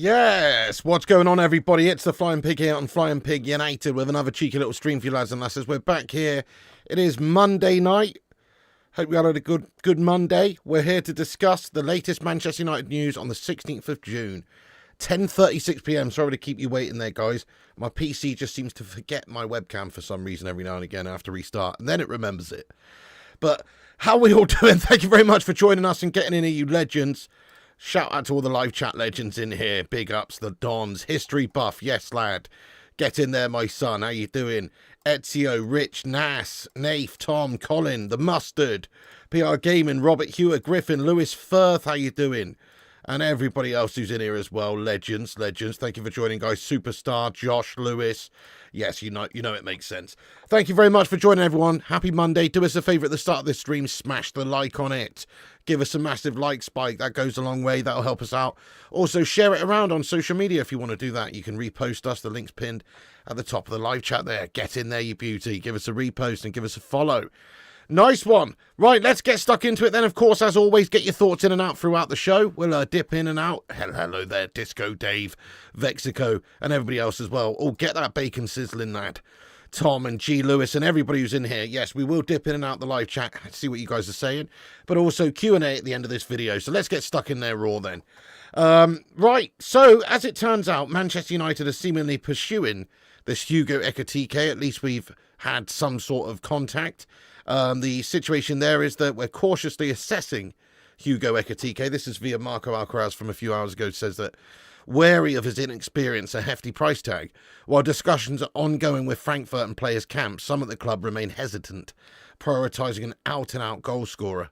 Yes, what's going on, everybody? It's the Flying Pig here on Flying Pig United with another cheeky little stream for you lads and lasses. We're back here. It is Monday night. Hope you had a good Monday. We're here to discuss the latest Manchester United news on the 16th of June. 10:36 p.m. Sorry to keep you waiting there, guys. My PC just seems to forget my webcam for some reason every now and again. I have to restart, and then it remembers it. But how are we all doing? Thank you very much for joining us and getting in here, you legends. Shout out to all the live chat legends in here. Big ups, the Dons. History buff, yes, lad. Get in there, my son. How you doing? Ezio, Rich, Nas, Nath, Tom, Colin, the Mustard, PR Gaming, Robert Hewer, Griffin, Lewis Firth. How you doing? And everybody else who's in here as well. Legends. Thank you for joining, guys. Superstar, Josh, Lewis. Yes, you know it makes sense. Thank you very much for joining, everyone. Happy Monday. Do us a favour at the start of this stream. Smash the like on it. Give us a massive like spike. That goes a long way. That'll help us out. Also, share it around on social media if you want to do that. You can repost us. The link's pinned at the top of the live chat there. Get in there, you beauty. Give us a repost and give us a follow. Nice one. Right, let's get stuck into it then. Of course, as always, get your thoughts in and out throughout the show. We'll dip in and out. Hello there, Disco Dave, Vexico, and everybody else as well. Oh, get that bacon sizzling, lad. Tom and G. Lewis and everybody who's in here. Yes, we will dip in and out the live chat, see what you guys are saying, but also Q&A at the end of this video. So let's get stuck in there raw then. Right, so as it turns out, Manchester United are seemingly pursuing this Hugo Ekitike. At least we've had some sort of contact. The situation there is that we're cautiously assessing Hugo Ekitike. This is via Marco Alcaraz from a few hours ago. Says that wary of his inexperience, a hefty price tag. While discussions are ongoing with Frankfurt and players' camps, some at the club remain hesitant, prioritising an out-and-out goal scorer.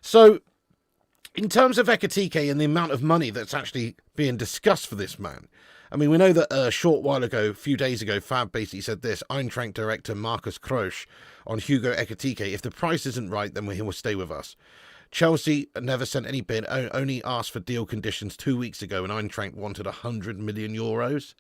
So, in terms of Ekitike and the amount of money that's actually being discussed for this man, I mean, we know that a short while ago, a few days ago, Fab basically said this, Eintracht director Marcus Kroesch on Hugo Ekitike, if the price isn't right, then he will stay with us. Chelsea never sent any bid, only asked for deal conditions 2 weeks ago, and Eintracht wanted 100 million euros.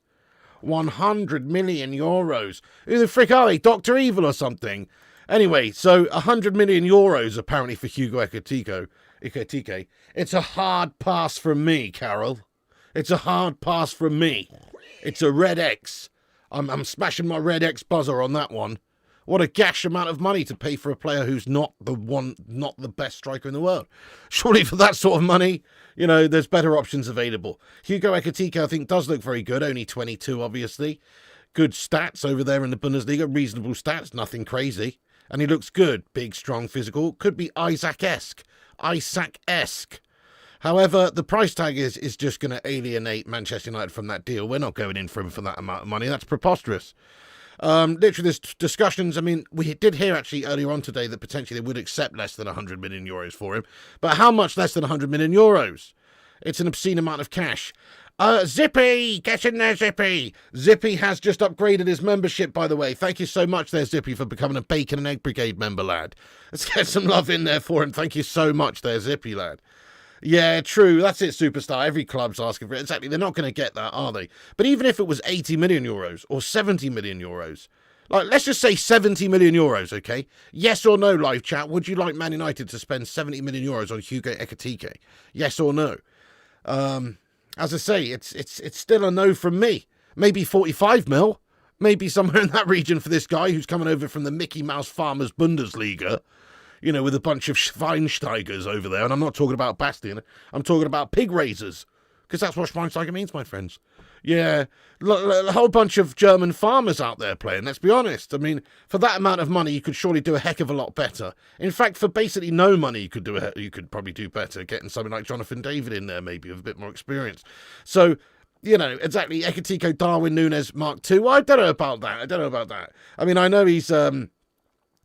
100 million euros. Who the frick are they? Dr. Evil or something? Anyway, so 100 million euros apparently for Hugo Ekitike. It's a hard pass from me, Carol. It's a hard pass from me. It's a red X. I'm smashing my red X buzzer on that one. What a gash amount of money to pay for a player who's not the best striker in the world. Surely for that sort of money, you know, there's better options available. Hugo Ekitike, I think, does look very good. Only 22, obviously. Good stats over there in the Bundesliga. Reasonable stats, nothing crazy. And he looks good. Big, strong, physical. Could be Isaac-esque. However, the price tag is just going to alienate Manchester United from that deal. We're not going in for him for that amount of money. That's preposterous. Literally, there's discussions. I mean, we did hear actually earlier on today that potentially they would accept less than 100 million euros for him. But how much less than 100 million euros? It's an obscene amount of cash. Zippy! Get in there, Zippy! Zippy has just upgraded his membership, by the way. Thank you so much there, Zippy, for becoming a Bacon and Egg Brigade member, lad. Let's get some love in there for him. Thank you so much there, Zippy, lad. Yeah, true. That's it, Superstar. Every club's asking for it. Exactly. They're not going to get that, are they? But even if it was 80 million euros or 70 million euros, like, let's just say 70 million euros, okay? Yes or no, live chat? Would you like Man United to spend 70 million euros on Hugo Ekitike? Yes or no? As I say, it's still a no from me. Maybe 45 mil. Maybe somewhere in that region for this guy who's coming over from the Mickey Mouse Farmers Bundesliga. You know, with a bunch of Schweinsteigers over there. And I'm not talking about Bastian. I'm talking about pig raisers. Because that's what Schweinsteiger means, my friends. Yeah, a whole bunch of German farmers out there playing, let's be honest. I mean, for that amount of money, you could surely do a heck of a lot better. In fact, for basically no money, you could probably do better, getting something like Jonathan David in there, maybe, with a bit more experience. So, you know, exactly, Ekitike, Darwin Núñez, Mark II. I don't know about that. I mean, I know he's...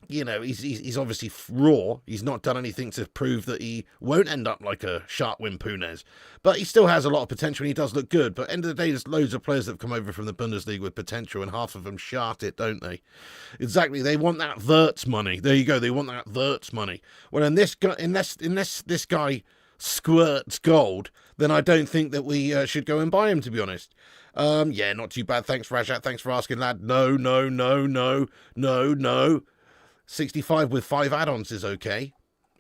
you know, he's obviously raw. He's not done anything to prove that he won't end up like a Sharkwin Punez. But he still has a lot of potential and he does look good. But at the end of the day, there's loads of players that have come over from the Bundesliga with potential and half of them shart it, don't they? Exactly. They want that Wirtz money. There you go. They want that Wirtz money. Well, unless this guy squirts gold, then I don't think that we should go and buy him, to be honest. Yeah, not too bad. Thanks, Rajat. Thanks for asking, lad. No. 65 with 5 add-ons is okay.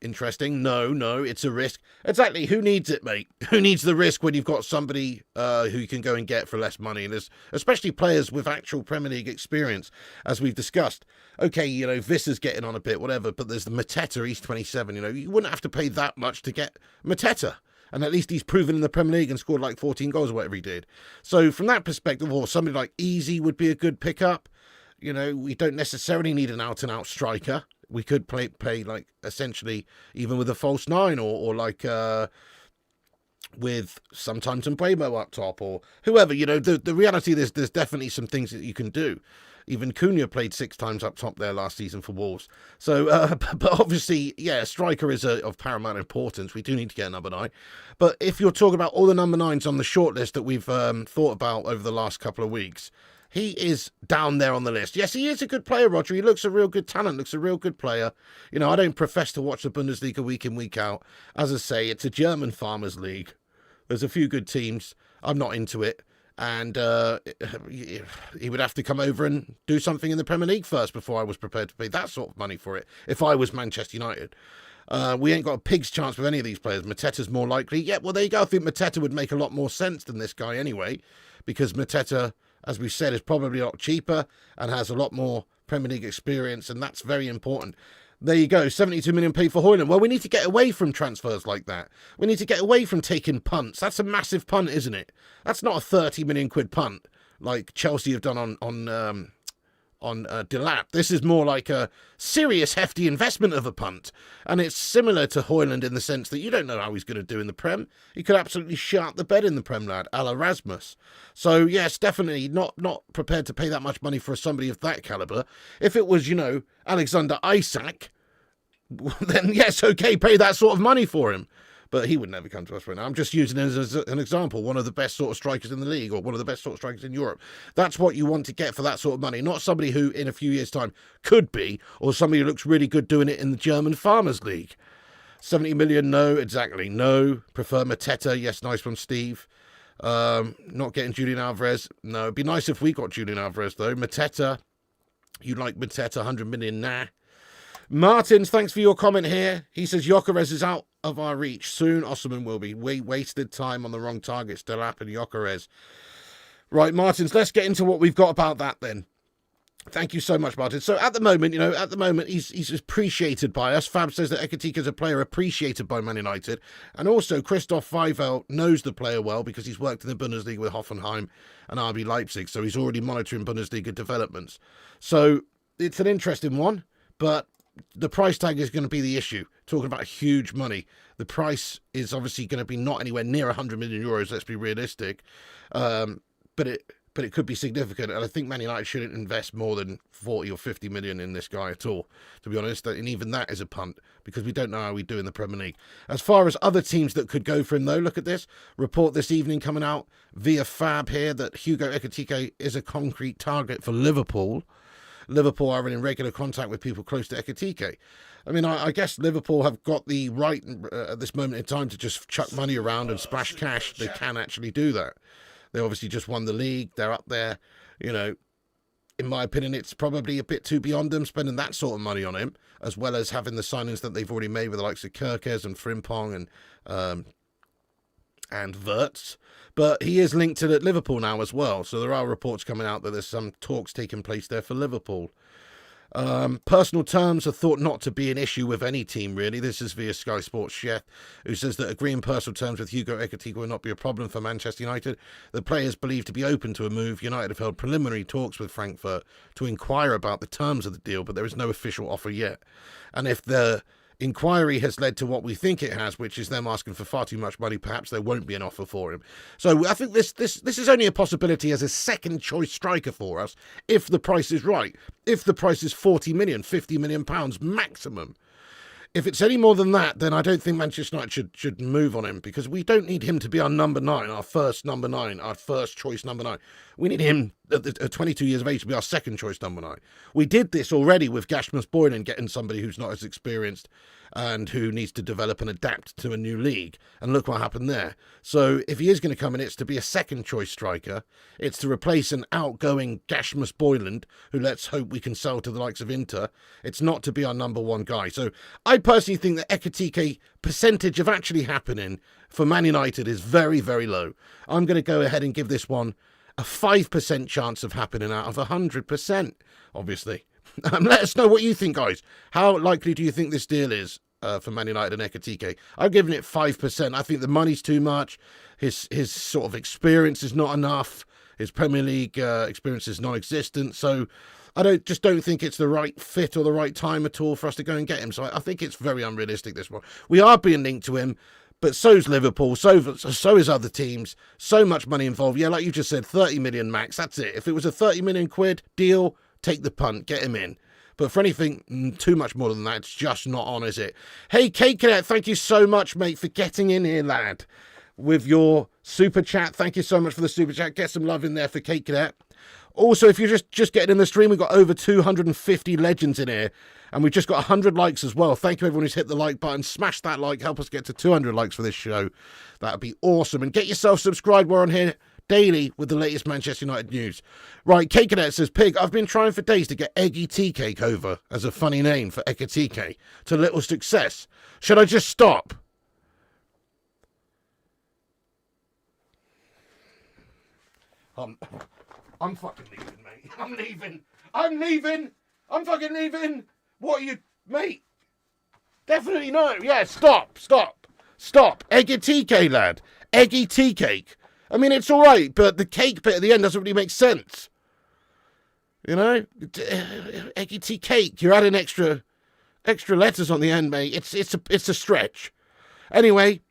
interesting. No, it's a risk. Exactly. Who needs it, mate? Who needs the risk when you've got somebody who you can go and get for less money? And there's especially players with actual Premier League experience, as we've discussed. Okay, Visser's getting on a bit, whatever, but there's the Mateta, he's 27. You wouldn't have to pay that much to get Mateta. And at least he's proven in the Premier League and scored like 14 goals or whatever he did. So from that perspective, or somebody like Easy would be a good pickup. We don't necessarily need an out-and-out striker. We could play like essentially even with a false nine or like with sometimes Mbeumo up top or whoever. The reality is there's definitely some things that you can do. Even Cunha played 6 times up top there last season for Wolves. So, but obviously, yeah, a striker is of paramount importance. We do need to get a number 9. But if you're talking about all the number 9s on the shortlist that we've thought about over the last couple of weeks, he is down there on the list. Yes, he is a good player, Roger. He looks a real good talent, looks a real good player. I don't profess to watch the Bundesliga week in, week out. As I say, it's a German farmers league. There's a few good teams. I'm not into it. And he would have to come over and do something in the Premier League first before I was prepared to pay that sort of money for it, if I was Manchester United. We ain't got a pig's chance with any of these players. Mateta's more likely. Yeah, well, there you go. I think Mateta would make a lot more sense than this guy anyway, because Mateta, as we said, is probably a lot cheaper and has a lot more Premier League experience, and that's very important. There you go, 72 million paid for Hojlund. Well, we need to get away from transfers like that. We need to get away from taking punts. That's a massive punt, isn't it? That's not a 30 million quid punt like Chelsea have done on Delap. This is more like a serious, hefty investment of a punt. And it's similar to Hojlund in the sense that you don't know how he's going to do in the Prem. He could absolutely shut the bed in the Prem, lad, a la Rasmus. So, yes, definitely not prepared to pay that much money for somebody of that calibre. If it was, Alexander Isak, then yes, okay, pay that sort of money for him. But he would never come to us right now. I'm just using it as an example. One of the best sort of strikers in the league, or one of the best sort of strikers in Europe. That's what you want to get for that sort of money. Not somebody who, in a few years' time, could be, or somebody who looks really good doing it in the German Farmers League. 70 million, no, exactly, no. Prefer Mateta, yes, nice one, Steve. Not getting Julian Alvarez, no. It'd be nice if we got Julian Alvarez, though. Mateta, you like Mateta, 100 million, nah. Martins, thanks for your comment here. He says Gyokeres is out of our reach. Soon Osimhen will be. We wasted time on the wrong targets, Delap and Gyokeres. Right, Martins, let's get into what we've got about that then. Thank you so much, Martin. So at the moment, he's appreciated by us. Fab says that Ekitike is a player appreciated by Man United. And also, Christoph Weivel knows the player well because he's worked in the Bundesliga with Hoffenheim and RB Leipzig. So he's already monitoring Bundesliga developments. So it's an interesting one, but the price tag is going to be the issue. Talking about huge money. The price is obviously going to be not anywhere near 100 million euros, let's be realistic. But it could be significant. And I think Man United shouldn't invest more than 40 or 50 million in this guy at all, to be honest. And even that is a punt because we don't know how we do in the Premier League. As far as other teams that could go for him, though, look at this. Report this evening coming out via Fab here that Hugo Ekitike is a concrete target for Liverpool. Liverpool are in regular contact with people close to Ekitike. I mean, I guess Liverpool have got the right at this moment in time to just chuck money around and splash cash. They can actually do that. They obviously just won the league. They're up there. In my opinion, it's probably a bit too beyond them spending that sort of money on him, as well as having the signings that they've already made with the likes of Gyokeres and Frimpong and Wirtz. But he is linked to Liverpool now as well. So there are reports coming out that there's some talks taking place there for Liverpool. Personal terms are thought not to be an issue with any team, really. This is via Sky Sports Chef, who says that agreeing personal terms with Hugo Ekitike will not be a problem for Manchester United. The player is believed to be open to a move. United have held preliminary talks with Frankfurt to inquire about the terms of the deal, but there is no official offer yet. And if the inquiry has led to what we think it has, which is them asking for far too much money, perhaps there won't be an offer for him. So I think this is only a possibility as a second choice striker for us if the price is right. If the price is 40 million, 50 million pounds maximum. If it's any more than that, then I don't think Manchester United should move on him, because we don't need him to be our number 9, our first number 9, our first choice number 9. We need him at 22 years of age to be our second choice number 9. We did this already with Gashmas Boylan, getting somebody who's not as experienced and who needs to develop and adapt to a new league. And look what happened there. So if he is going to come in, it's to be a second choice striker. It's to replace an outgoing Gashmas Boylan, who let's hope we can sell to the likes of Inter. It's not to be our number 1 guy. So I personally think that Ekitike percentage of actually happening for Man United is very, very low. I'm going to go ahead and give this one a 5% chance of happening out of 100%, obviously. Let us know what you think, guys. How likely do you think this deal is for Man United and Ekitike? I'm giving it 5%. I think the money's too much. His sort of experience is not enough. His Premier League experience is non-existent. So I just don't think it's the right fit or the right time at all for us to go and get him. So I think it's very unrealistic, this one. We are being linked to him, but so's Liverpool, so is other teams. So much money involved. Yeah, like you just said, 30 million max. That's it. If it was a 30 million quid deal, take the punt, get him in. But for anything too much more than that, it's just not on, is it? Hey, Kate Cadet, thank you so much, mate, for getting in here, lad, with your super chat. Thank you so much for the super chat. Get some love in there for Kate Cadet. Also, if you're just getting in the stream, we've got over 250 legends in here, and we've just got 100 likes as well. Thank you, everyone who's hit the like button. Smash that like. Help us get to 200 likes for this show. That would be awesome. And get yourself subscribed. We're on here daily with the latest Manchester United news. Right, Kate Cadet says, Pig, I've been trying for days to get Ekitike over as a funny name for Ekitike to little success. Should I just stop? I'm fucking leaving, mate. I'm leaving. I'm fucking leaving. What are you, mate? Definitely no. Yeah, stop. Ekitike, lad. Ekitike. I mean, it's all right, but the cake bit at the end doesn't really make sense. You know? Ekitike. You're adding extra letters on the end, mate. It's a stretch. Anyway,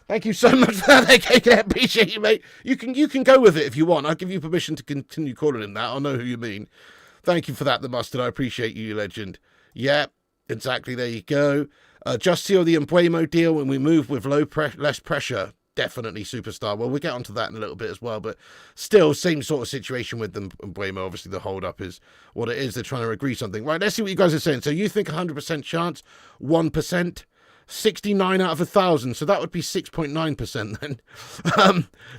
thank you so much for that, Ekitike. I appreciate you, mate. You can go with it if you want. I'll give you permission to continue calling him that. I'll know who you mean. Thank you for that, the mustard. I appreciate you legend. Yeah, exactly. There you go. Just seal the Mbeumo deal when we move with less pressure. Definitely superstar. Well, we'll get onto that in a little bit as well, but still, same sort of situation with them. Mbeumo, obviously, the hold-up is what it is. They're trying to agree something. Right, let's see what you guys are saying. So you think 100% chance, 1%, 69 out of 1,000. So that would be 6.9% then.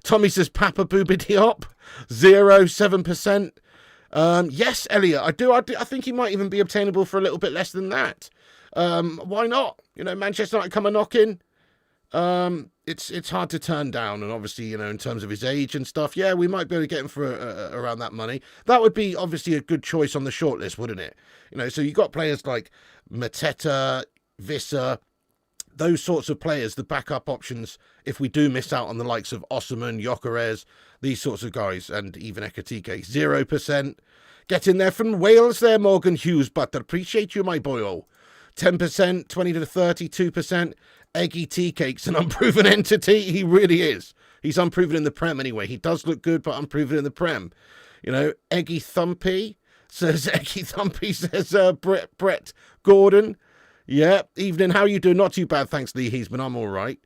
Tommy says Papa Booba Diop, 7%. Yes, Elliot, I do. I think he might even be obtainable for a little bit less than that. Why not? You know, Manchester United come a knock-in. It's hard to turn down, and obviously, you know, in terms of his age and stuff, yeah, we might be able to get him for around that money. That would be obviously a good choice on the shortlist, wouldn't it? You know, so you got players like Mateta, Visser, those sorts of players, the backup options, if we do miss out on the likes of Osimhen, Gyokeres, these sorts of guys, and even Ekitike, 0%. Get in there from Wales there, Morgan Hughes, but appreciate you, my boyo. 10%, 20 to 32%. Ekitike's an unproven entity. He really is. He's unproven in the Prem anyway. He does look good, but unproven in the Prem. You know, Eggy Thumpy says Brett Gordon. Yeah, evening. How you doing? Not too bad, thanks, Lee Heesman. I'm all right.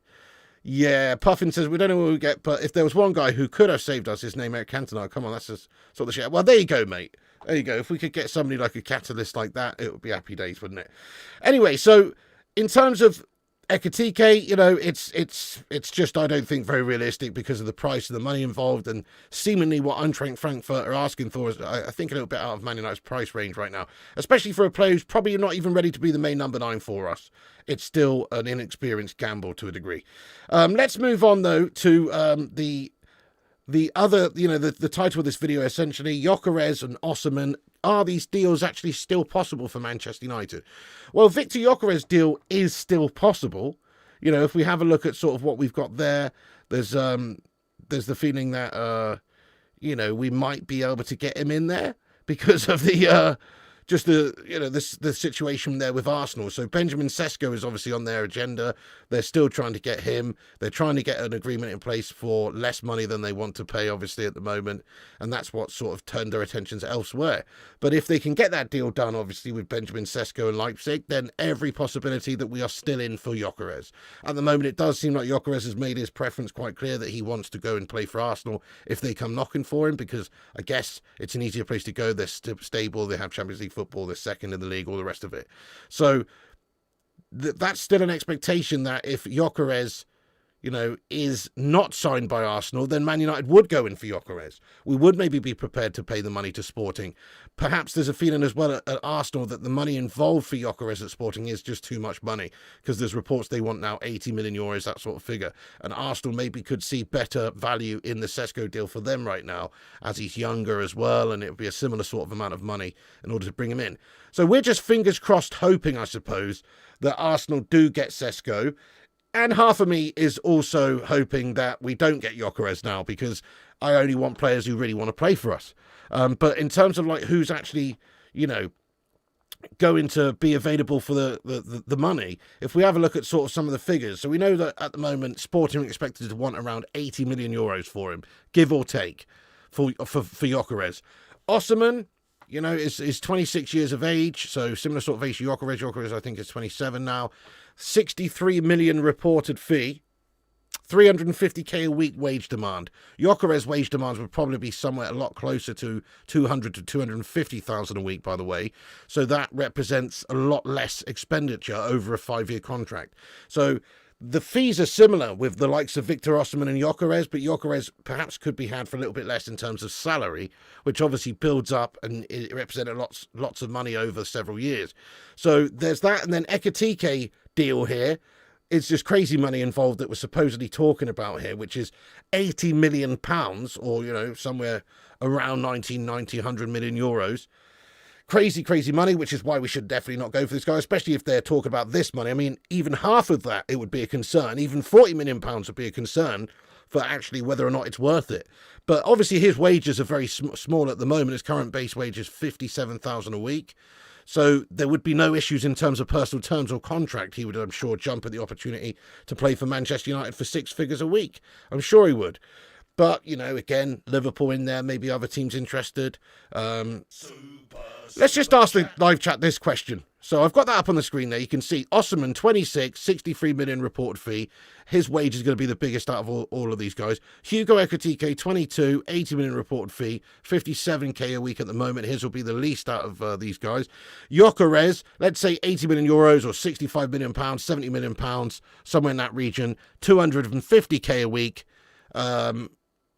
Yeah, Puffin says, we don't know what we get, but if there was one guy who could have saved us, his name Eric Cantona. Come on, that's just sort of shit. Well, there you go, mate. There you go. If we could get somebody like a catalyst like that, it would be happy days, wouldn't it? Anyway, so in terms of Ekitike, you know, it's just, I don't think, very realistic because of the price and the money involved, and seemingly what Eintracht Frankfurt are asking for is, I think, a little bit out of Man United's price range right now, especially for a player who's probably not even ready to be the main number 9 for us. It's still an inexperienced gamble to a degree. Let's move on, though, to the other, you know, the title of this video, essentially, Gyokeres and Osimhen. Are these deals actually still possible for Manchester United? Well, Viktor Gyokeres' deal is still possible. You know, if we have a look at sort of what we've got there, there's the feeling that, you know, we might be able to get him in there because of the, just the situation there with Arsenal. So Benjamin Cesco is obviously on their agenda. They're still trying to get him. They're trying to get an agreement in place for less money than they want to pay, obviously, at the moment. And that's what sort of turned their attentions elsewhere. But if they can get that deal done, obviously, with Benjamin Cesco and Leipzig, then every possibility that we are still in for Gyokeres. At the moment, it does seem like Gyokeres has made his preference quite clear that he wants to go and play for Arsenal if they come knocking for him, because I guess it's an easier place to go. They're stable. They have Champions League football. They're second in the league, all the rest of it. So that's still an expectation that if Gyokeres, is not signed by Arsenal, then Man United would go in for Gyokeres. We would maybe be prepared to pay the money to Sporting. Perhaps there's a feeling as well at Arsenal that the money involved for Gyokeres at Sporting is just too much money, because there's reports they want now 80 million euros, that sort of figure. And Arsenal maybe could see better value in the Cesco deal for them right now, as he's younger as well, and it would be a similar sort of amount of money in order to bring him in. So we're just fingers crossed hoping, I suppose, that Arsenal do get Cesco. And half of me is also hoping that we don't get Gyokeres now, because I only want players who really want to play for us. But in terms of like who's actually, going to be available for the money, if we have a look at sort of some of the figures. So we know that at the moment Sporting are expected to want around 80 million euros for him, give or take, for Gyokeres. Osimhen, is 26 years of age, so similar sort of age to Gyokeres. Gyokeres, I think, is 27 now. 63 million reported fee, 350k a week wage demand. Gyokeres' wage demands would probably be somewhere a lot closer to 200 to 250,000 a week, by the way. So that represents a lot less expenditure over a 5-year contract. So the fees are similar with the likes of Viktor Osimhen and Gyokeres, but Gyokeres perhaps could be had for a little bit less in terms of salary, which obviously builds up and it represented lots of money over several years. So there's that, and then Ekitike deal here. It's just crazy money involved that we're supposedly talking about here, which is £80 million, or, somewhere around 90, 100 million euros. Crazy money, which is why we should definitely not go for this guy, especially if they're talking about this money. I mean, even half of that, it would be a concern. Even £40 million would be a concern for actually whether or not it's worth it. But obviously his wages are very small at the moment. His current base wage is 57,000 a week. So there would be no issues in terms of personal terms or contract. He would, I'm sure, jump at the opportunity to play for Manchester United for 6 figures a week. I'm sure he would. But, again, Liverpool in there, maybe other teams interested. Let's just ask the live chat this question. So I've got that up on the screen there. You can see Osimhen, 26, 63 million reported fee. His wage is going to be the biggest out of all of these guys. Hugo Ekitike, 22, 80 million reported fee, 57k a week at the moment. His will be the least out of these guys. Gyokeres, let's say 80 million euros or 65 million pounds, 70 million pounds, somewhere in that region, 250k a week.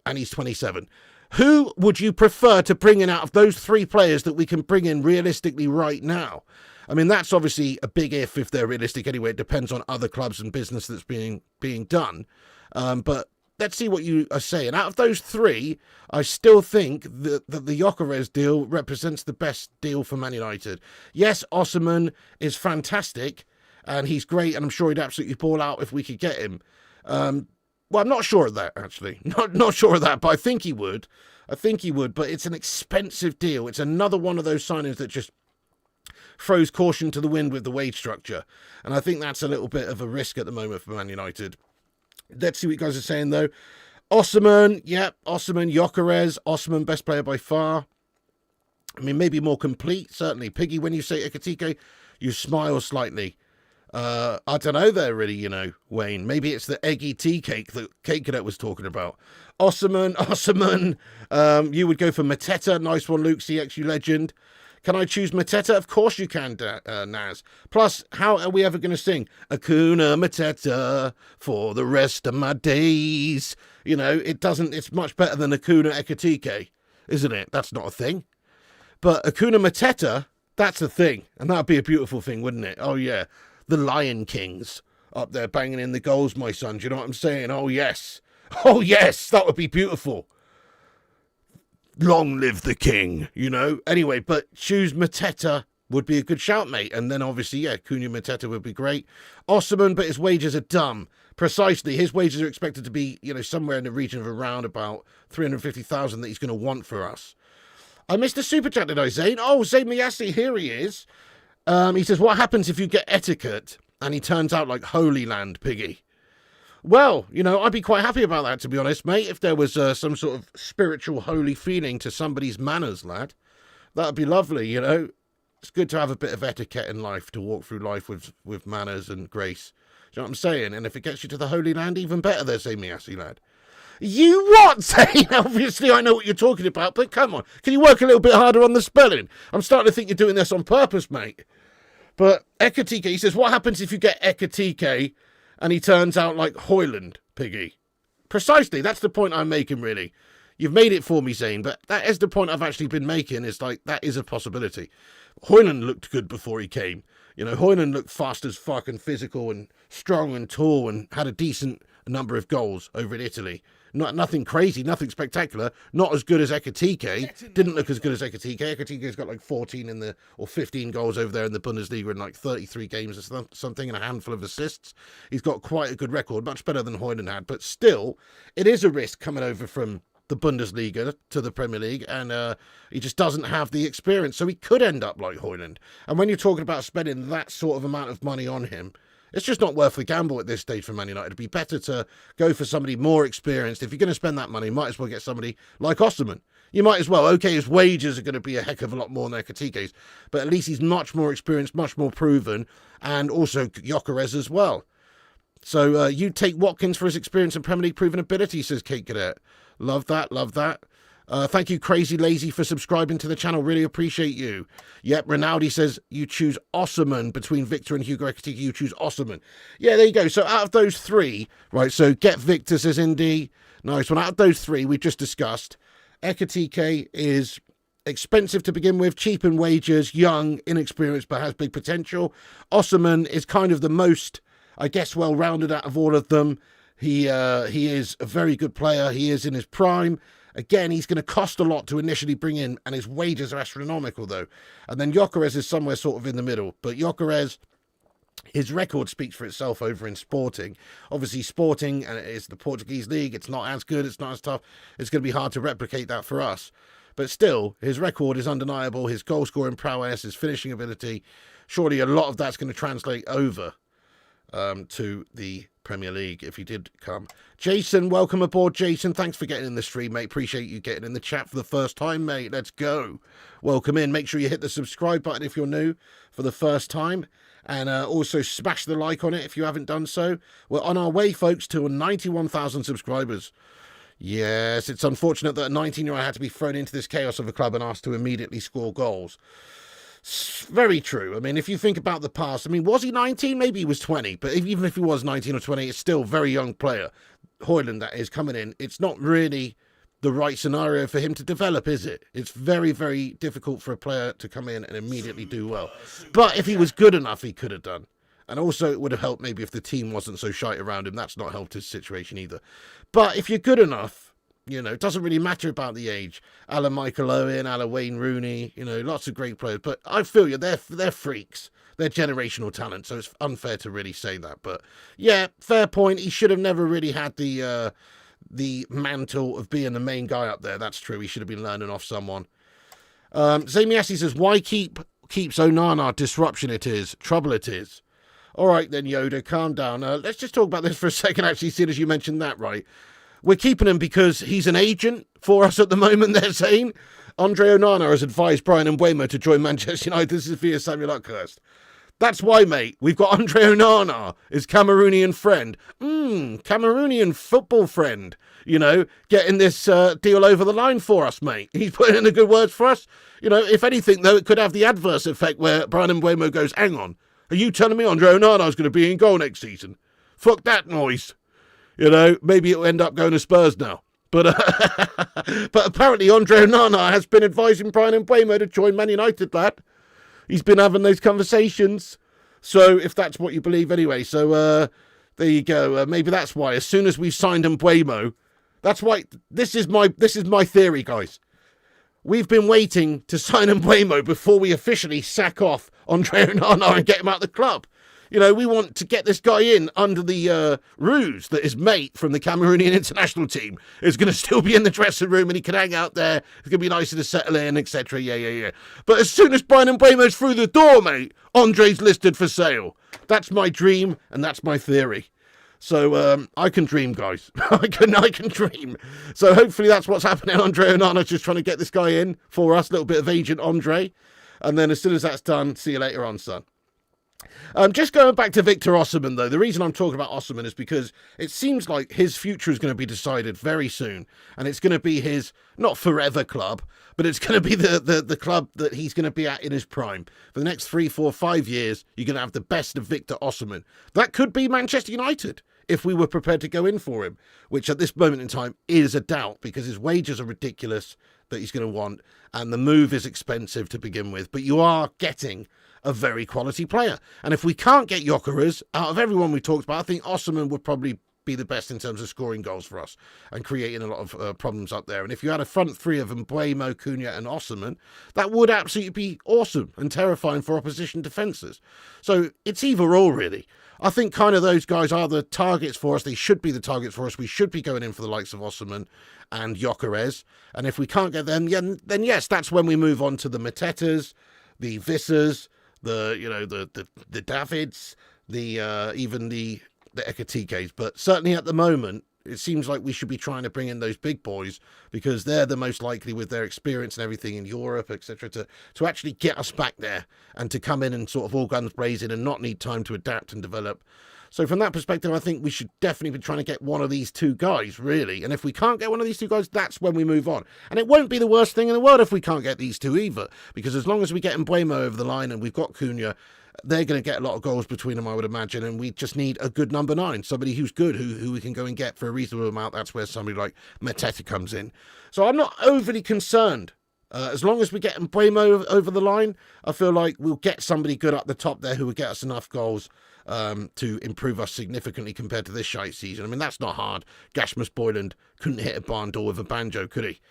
And he's 27. Who would you prefer to bring in out of those 3 players that we can bring in realistically right now? I mean, that's obviously a big if they're realistic anyway. It depends on other clubs and business that's being done. But let's see what you are saying. Out of those 3, I still think that the Gyokeres deal represents the best deal for Man United. Yes, Osimhen is fantastic, and he's great, and I'm sure he'd absolutely ball out if we could get him. Well, I'm not sure of that, actually. Not sure of that, but I think he would. But it's an expensive deal. It's another one of those signings that just throws caution to the wind with the wage structure. And I think that's a little bit of a risk at the moment for Man United. Let's see what you guys are saying, though. Osimhen, Osimhen, Gyokeres. Osimhen, best player by far. I mean, maybe more complete, certainly. Piggy, when you say Ekitike, you smile slightly. I don't know there really, Wayne. Maybe it's the eggy tea cake that Cake Cadet was talking about. Osimhen. You would go for Mateta. Nice one, Luke, CXU legend. Can I choose Mateta? Of course you can, Naz. Plus, how are we ever going to sing Hakuna Mateta for the rest of my days? It's much better than Hakuna Ekitike, isn't it? That's not a thing. But Hakuna Mateta, that's a thing. And that'd be a beautiful thing, wouldn't it? Oh, yeah. The Lion Kings up there banging in the goals, my son. Do you know what I'm saying? Oh, yes. Oh, yes. That would be beautiful. Long live the king, Anyway, but choose Mateta would be a good shout, mate. And then obviously, Cunha Mateta would be great. Osimhen, but his wages are dumb. Precisely. His wages are expected to be, somewhere in the region of around about 350,000 that he's going to want for us. I missed a super chat, did I, Zane? Oh, Zane Miassi, here he is. He says, what happens if you get etiquette and he turns out like Holy Land, Piggy? Well, I'd be quite happy about that, to be honest, mate, if there was some sort of spiritual holy feeling to somebody's manners, lad. That'd be lovely, It's good to have a bit of etiquette in life, to walk through life with manners and grace. Do you know what I'm saying? And if it gets you to the Holy Land, even better there, say Miassi, lad. You what, Zane? Obviously, I know what you're talking about, but come on. Can you work a little bit harder on the spelling? I'm starting to think you're doing this on purpose, mate. But Ekitike, he says, what happens if you get Ekitike and he turns out like Hojlund, Piggy? Precisely, that's the point I'm making, really. You've made it for me, Zane, but that is the point I've actually been making, is like, that is a possibility. Hojlund looked good before he came. Hojlund looked fast as fuck and physical and strong and tall and had a decent number of goals over in Italy. Nothing crazy, nothing spectacular. Not as good as Ekitike. Didn't look as good as Ekitike. Ekitike's got like 14 or 15 goals over there in the Bundesliga in like 33 games or something, and a handful of assists. He's got quite a good record, much better than Hojlund had. But still, it is a risk coming over from the Bundesliga to the Premier League, and he just doesn't have the experience. So he could end up like Hojlund. And when you're talking about spending that sort of amount of money on him, it's just not worth the gamble at this stage for Man United. It'd be better to go for somebody more experienced. If you're going to spend that money, might as well get somebody like Osimhen. You might as well. Okay, his wages are going to be a heck of a lot more than Ekitike's, but at least he's much more experienced, much more proven, and also Gyokeres as well. So you take Watkins for his experience and Premier League proven ability, says Kate Cadet. Love that, love that. Thank you, Crazy Lazy, for subscribing to the channel. Really appreciate you. Yep, Ronaldo says you choose Osimhen between Viktor and Hugo Ekitike. You choose Osimhen. Yeah, there you go. So out of those three, right, so get Viktor, says Indy. Nice one. Out of those three we just discussed, Ekitike is expensive to begin with, cheap in wages, young, inexperienced, but has big potential. Osimhen is kind of the most, I guess, well-rounded out of all of them. He is a very good player. He is in his prime. Again, he's going to cost a lot to initially bring in, and his wages are astronomical, though. And then Gyokeres is somewhere sort of in the middle. But Gyokeres, his record speaks for itself over in Sporting. Obviously, Sporting, and it's the Portuguese league, it's not as good, it's not as tough. It's going to be hard to replicate that for us. But still, his record is undeniable. His goal-scoring prowess, his finishing ability, surely a lot of that's going to translate over to the Premier League if he did come. Jason, welcome aboard, Jason. Thanks for getting in the stream, mate. Appreciate you getting in the chat for the first time, mate. Let's go. Welcome in. Make sure you hit the subscribe button if you're new for the first time, and also smash the like on it if you haven't done so. We're on our way, folks, to 91,000 subscribers. Yes, it's unfortunate that a 19-year-old had to be thrown into this chaos of a club and asked to immediately score goals. Very true. I mean, if you think about the past, I mean, was he 19? Maybe he was 20. But even if he was 19 or 20, it's still a very young player. Hojlund, that is, coming in. It's not really the right scenario for him to develop, is it? It's very, very difficult for a player to come in and immediately do well. But if he was good enough, he could have done. And also, it would have helped maybe if the team wasn't so shite around him. That's not helped his situation either. But if you're good enough, it doesn't really matter about the age. A la Michael Owen, a la Wayne Rooney, lots of great players. But I feel you, they're freaks. They're generational talent, so it's unfair to really say that. But yeah, fair point. He should have never really had the mantle of being the main guy up there. That's true. He should have been learning off someone. Zamiassi says, why keeps Onana? Disruption it is. Trouble it is. All right then, Yoda, calm down. Let's just talk about this for a second, actually, seeing as you mentioned that, right? We're keeping him because he's an agent for us at the moment, they're saying. Andre Onana has advised Brian Mbeumo to join Manchester United. This is via Samuel Luckhurst. That's why, mate. We've got Andre Onana, his Cameroonian friend. Cameroonian football friend, getting this deal over the line for us, mate. He's putting in the good words for us. If anything, though, it could have the adverse effect where Brian Mbeumo goes, hang on, are you telling me Andre Onana is going to be in goal next season? Fuck that noise. Maybe it'll end up going to Spurs now. But but apparently Andre Onana has been advising Brian Mbeumo to join Man United, lad. He's been having those conversations. So if that's what you believe anyway. So there you go. Maybe that's why. As soon as we've signed Mbeumo, that's why. This is my theory, guys. We've been waiting to sign Mbeumo before we officially sack off Andre Onana and get him out of the club. We want to get this guy in under the ruse that his mate from the Cameroonian international team is going to still be in the dressing room and he can hang out there. It's going to be nicer to settle in, etc. Yeah. But as soon as Bryan Mbeumo's through the door, mate, Andre's listed for sale. That's my dream and that's my theory. So I can dream, guys. I can dream. So hopefully that's what's happening. Andre Onana's just trying to get this guy in for us. A little bit of agent Andre. And then as soon as that's done, see you later on, son. Just going back to Viktor Osimhen, though, the reason I'm talking about Osimhen is because it seems like his future is going to be decided very soon. And it's going to be his, not forever club, but it's going to be the club that he's going to be at in his prime. For the next 3, 4, 5 years, you're going to have the best of Viktor Osimhen. That could be Manchester United, if we were prepared to go in for him, which at this moment in time is a doubt because his wages are ridiculous that he's going to want and the move is expensive to begin with. But you are getting a very quality player. And if we can't get Gyokeres, out of everyone we talked about, I think Osimhen would probably be the best in terms of scoring goals for us and creating a lot of problems up there. And if you had a front three of Mbeumo, Cunha and Osimhen, that would absolutely be awesome and terrifying for opposition defences. So it's either or, really. I think kind of those guys are the targets for us. They should be the targets for us. We should be going in for the likes of Osimhen and Gyokeres. And if we can't get them, then yes, that's when we move on to the Matetas, the Vissers, the Davids, even the Ekitikes. But certainly at the moment, it seems like we should be trying to bring in those big boys because they're the most likely with their experience and everything in Europe, etc., to actually get us back there and to come in and sort of all guns blazing and not need time to adapt and develop. So from that perspective, I think we should definitely be trying to get one of these two guys, really. And if we can't get one of these two guys, that's when we move on. And it won't be the worst thing in the world if we can't get these two either, because as long as we get Mbeumo over the line and we've got Cunha, they're going to get a lot of goals between them, I would imagine, and we just need a good number 9, somebody who's good, who we can go and get for a reasonable amount. That's where somebody like Mateta comes in. So I'm not overly concerned. As long as we get Mbeumo over the line, I feel like we'll get somebody good up the top there who will get us enough goals to improve us significantly compared to this shite season. I mean, that's not hard. Gasmus Boyland couldn't hit a barn door with a banjo, could he?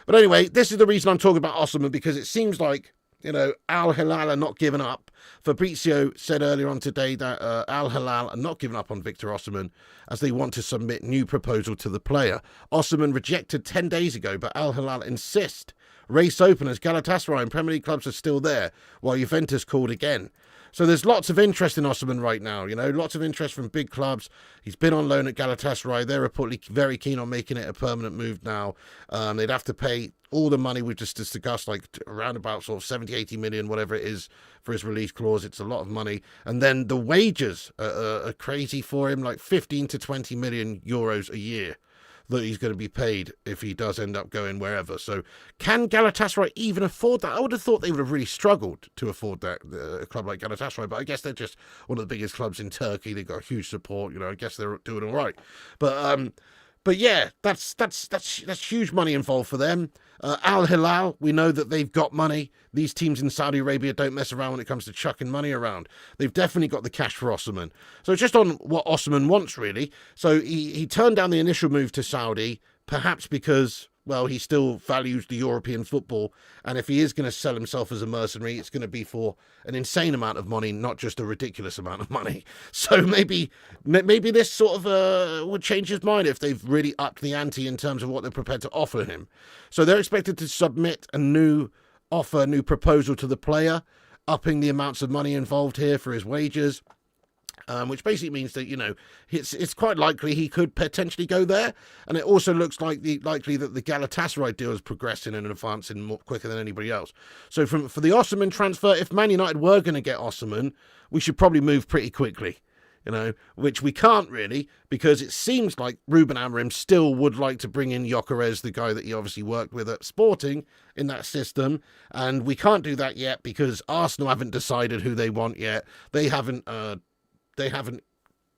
But anyway, this is the reason I'm talking about Osimhen, because it seems like, Al Hilal are not giving up. Fabrizio said earlier on today that Al Hilal are not giving up on Viktor Osimhen as they want to submit new proposal to the player. Osimhen rejected 10 days ago, but Al Hilal insist. Race open as Galatasaray and Premier League clubs are still there, while Juventus called again. So there's lots of interest in Osimhen right now, lots of interest from big clubs. He's been on loan at Galatasaray. They're reportedly very keen on making it a permanent move now. They'd have to pay all the money we've just discussed, like around about sort of 70, 80 million, whatever it is, for his release clause. It's a lot of money. And then the wages are crazy for him, like 15 to 20 million euros a year that he's going to be paid if he does end up going wherever. So can Galatasaray even afford that? I would have thought they would have really struggled to afford that, a club like Galatasaray, but I guess they're just one of the biggest clubs in Turkey. They've got huge support, I guess they're doing all right. But yeah, that's huge money involved for them. Al Hilal, we know that they've got money. These teams in Saudi Arabia don't mess around when it comes to chucking money around. They've definitely got the cash for Osimhen. So just on what Osimhen wants, really. So he turned down the initial move to Saudi, perhaps because, well, he still values the European football. And if he is going to sell himself as a mercenary, it's going to be for an insane amount of money, not just a ridiculous amount of money. So maybe this sort of would change his mind if they've really upped the ante in terms of what they're prepared to offer him. So they're expected to submit a new proposal to the player, upping the amounts of money involved here for his wages. Which basically means that, it's quite likely he could potentially go there. And it also looks likely that the Galatasaray deal is progressing and advancing more quicker than anybody else. So for the Osimhen transfer, if Man United were going to get Osimhen, we should probably move pretty quickly, which we can't really, because it seems like Ruben Amorim still would like to bring in Gyokeres, the guy that he obviously worked with at Sporting in that system. And we can't do that yet because Arsenal haven't decided who they want yet. They haven't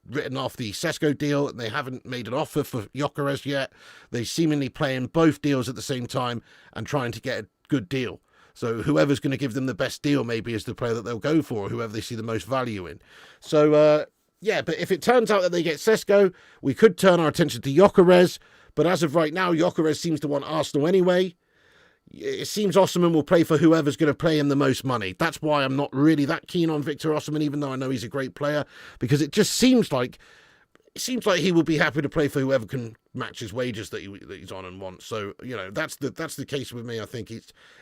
written off the Cesco deal, and they haven't made an offer for Gyokeres yet. They seemingly playing both deals at the same time and trying to get a good deal. So whoever's going to give them the best deal maybe is the player that they'll go for, or whoever they see the most value in. So, yeah, but if it turns out that they get Cesco, we could turn our attention to Gyokeres. But as of right now, Gyokeres seems to want Arsenal anyway. it seems Osimhen will play for whoever's going to pay him the most money. That's why I'm not really that keen on Viktor Osimhen, even though I know he's a great player, because it just seems like he will be happy to play for whoever can match his wages that he's on and wants. So, that's the case with me. I think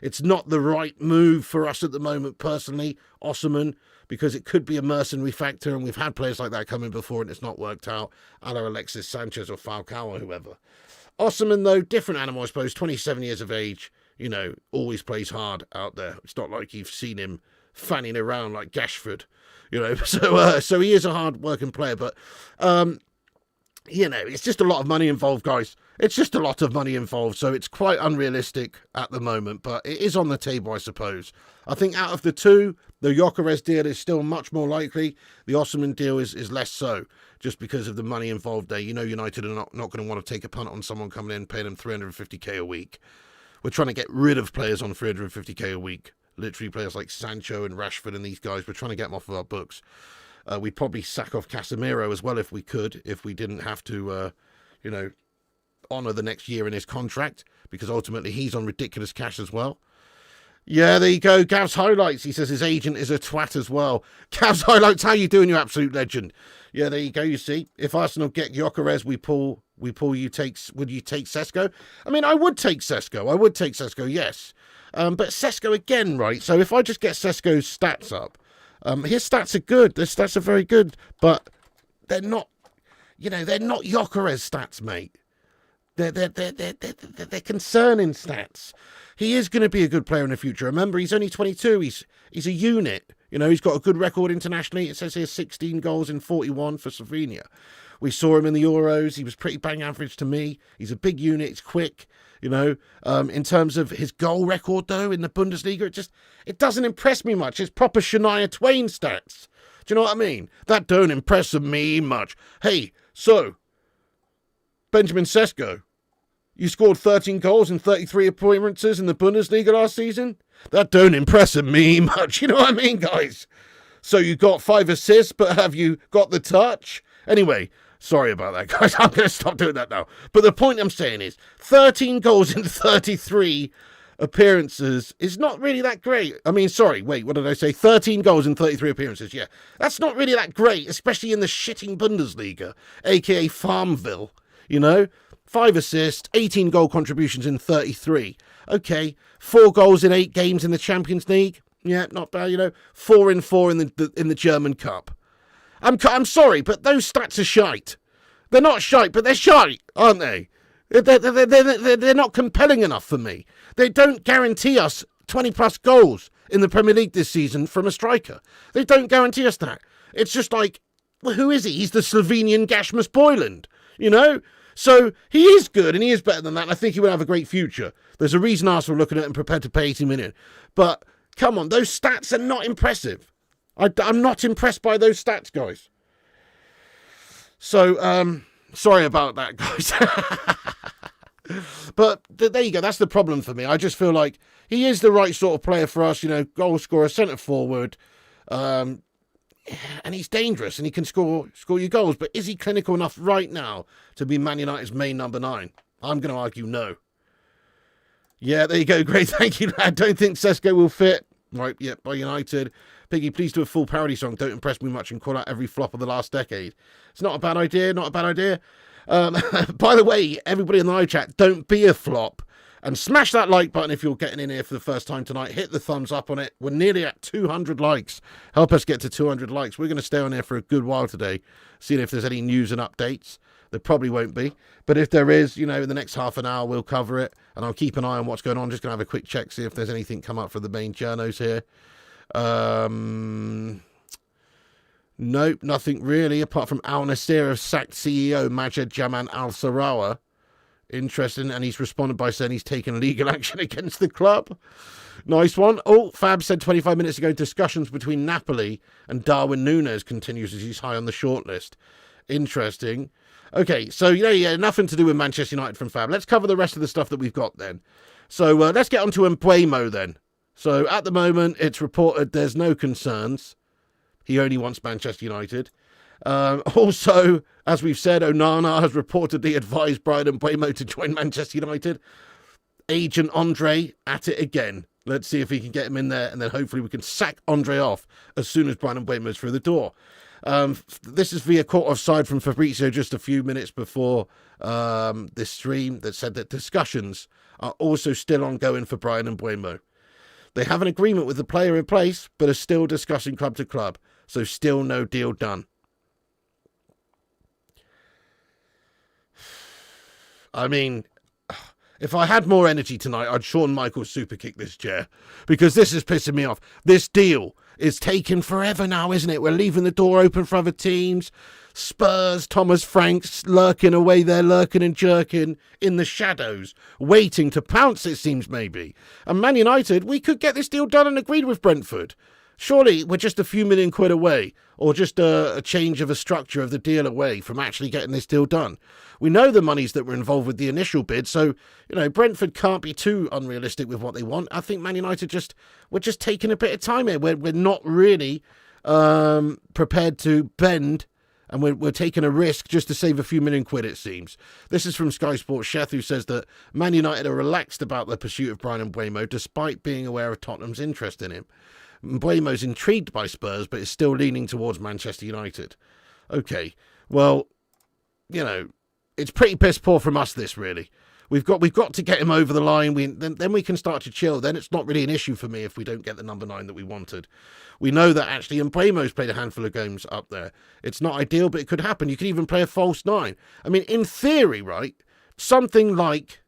it's not the right move for us at the moment, personally, Osimhen, because it could be a mercenary factor, and we've had players like that come in before and it's not worked out, a la Alexis Sanchez or Falcao or whoever. Osimhen, though, different animal, I suppose, 27 years of age, always plays hard out there. It's not like you've seen him fanning around like Gashford, so he is a hard-working player, but, it's just a lot of money involved, guys. It's just a lot of money involved, so it's quite unrealistic at the moment, but it is on the table, I suppose. I think out of the two, the Gyokeres deal is still much more likely. The Osimhen deal is less so, just because of the money involved there. United are not going to want to take a punt on someone coming in, paying them 350k a week. We're trying to get rid of players on 350k a week. Literally players like Sancho and Rashford and these guys. We're trying to get them off of our books. We'd probably sack off Casemiro as well if we could, if we didn't have to, honour the next year in his contract, because ultimately he's on ridiculous cash as well. Yeah, there you go. Gav's Highlights. He says his agent is a twat as well. Gav's Highlights, how you doing, you absolute legend? Yeah, there you go, you see. If Arsenal get Gyokeres, would you take Cesco? I mean, I would take Cesco. Yes. But Cesco again, right? So if I just get Cesco's stats up, his stats are good. His stats are very good, but they're not, they're not Gyokeres stats, mate. They're concerning stats. He is going to be a good player in the future. Remember, he's only 22. He's a unit. He's got a good record internationally. It says here 16 goals in 41 for Slovenia. We saw him in the Euros. He was pretty bang average to me. He's a big unit. He's quick. In terms of his goal record, though, in the Bundesliga, it doesn't impress me much. It's proper Shania Twain stats. Do you know what I mean? That don't impress me much. Hey, so, Benjamin Cesco, you scored 13 goals in 33 appearances in the Bundesliga last season? That don't impress me much. You know what I mean, guys? So you got 5 assists, but have you got the touch? Anyway, sorry about that, guys. I'm going to stop doing that now. But the point I'm saying is 13 goals in 33 appearances is not really that great. I mean, sorry, wait, what did I say? 13 goals in 33 appearances, yeah. That's not really that great, especially in the shitting Bundesliga, a.k.a. Farmville, 5 assists, 18 goal contributions in 33. Okay, 4 goals in 8 games in the Champions League. Yeah, not bad, 4 in 4 in the German Cup. I'm sorry, but those stats are shite. They're not shite, but they're shite, aren't they? They're not compelling enough for me. They don't guarantee us 20-plus goals in the Premier League this season from a striker. They don't guarantee us that. It's just like, well, who is he? He's the Slovenian Gashmus Boyland, So he is good, and he is better than that, and I think he will have a great future. There's a reason Arsenal are looking at him prepared to pay 80 million. But, come on, those stats are not impressive. I'm not impressed by those stats, guys. So, sorry about that, guys. But there you go. That's the problem for me. I just feel like he is the right sort of player for us, goal scorer, centre forward. And he's dangerous and he can score you goals. But is he clinical enough right now to be Man United's main number 9? I'm going to argue no. Yeah, there you go. Great. Thank you, lad. Don't think Cesco will fit. Right, yeah, by United. Piggy, please do a full parody song. Don't impress me much and call out every flop of the last decade. It's not a bad idea. By the way, everybody in the live chat, don't be a flop. And smash that like button if you're getting in here for the first time tonight. Hit the thumbs up on it. We're nearly at 200 likes. Help us get to 200 likes. We're going to stay on here for a good while today, seeing if there's any news and updates. There probably won't be. But if there is, in the next half an hour, we'll cover it. And I'll keep an eye on what's going on. Just going to have a quick check, see if there's anything come up for the main journos here. Nope, nothing really, apart from Al Nasser have sacked CEO Majed Jaman Al Sarawa. Interesting, and he's responded by saying he's taken legal action against the club. Nice one. Oh, Fab said 25 minutes ago, discussions between Napoli and Darwin Núñez continues as he's high on the shortlist. Interesting. Okay, so yeah, nothing to do with Manchester United from Fab. Let's cover the rest of the stuff that we've got then. So let's get on to Mbeumo then. So at the moment, it's reported there's no concerns. He only wants Manchester United. Also, as we've said, Onana has reportedly advised Bryan Mbeumo to join Manchester United. agent Andre at it again. Let's see if he can get him in there, and then hopefully we can sack Andre off as soon as Bryan Mbeumo's through the door. This is via caught offside from Fabrizio just a few minutes before this stream that said that discussions are also still ongoing for Bryan Mbeumo. They have an agreement with the player in place, but are still discussing club to club, so still no deal done. I mean, if I had more energy tonight, I'd Shawn Michaels super kick this chair, because this is pissing me off. This deal is taking forever now, isn't it? We're leaving the door open for other teams. Spurs, Thomas Franks lurking away there, lurking and jerking in the shadows, waiting to pounce, it seems, maybe. And Man United, we could get this deal done and agreed with Brentford. Surely we're just a few million quid away, or just a change of a structure of the deal away from actually getting this deal done. We know the monies that were involved with the initial bid, so, Brentford can't be too unrealistic with what they want. I think Man United we're just taking a bit of time here. We're not really prepared to bend, and we're taking a risk just to save a few million quid, it seems. This is from Sky Sports Chef, who says that Man United are relaxed about the pursuit of Bryan Mbeumo, despite being aware of Tottenham's interest in him. Mbeumo's intrigued by Spurs, but is still leaning towards Manchester United. Okay, well, it's pretty piss poor from us, this, really. We've got to get him over the line. Then we can start to chill. Then it's not really an issue for me if we don't get the number 9 that we wanted. We know that actually Mbeumo's played a handful of games up there. It's not ideal, but it could happen. You could even play a false 9. I mean, in theory, right, something like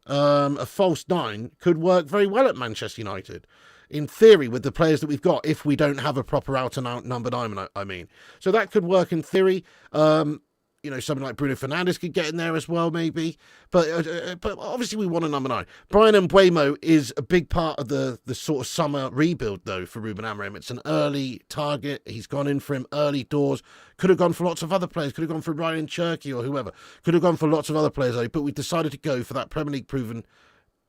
a false 9 could work very well at Manchester United. In theory, with the players that we've got, if we don't have a proper out-and-out number 9, I mean. So that could work in theory. Something like Bruno Fernandes could get in there as well, maybe. But obviously we want a number 9. Bryan Mbeumo is a big part of the sort of summer rebuild, though, for Ruben Amorim. It's an early target. He's gone in for him early doors. Could have gone for lots of other players. Could have gone for Ryan Cherky or whoever. Could have gone for lots of other players, though. But we decided to go for that Premier League proven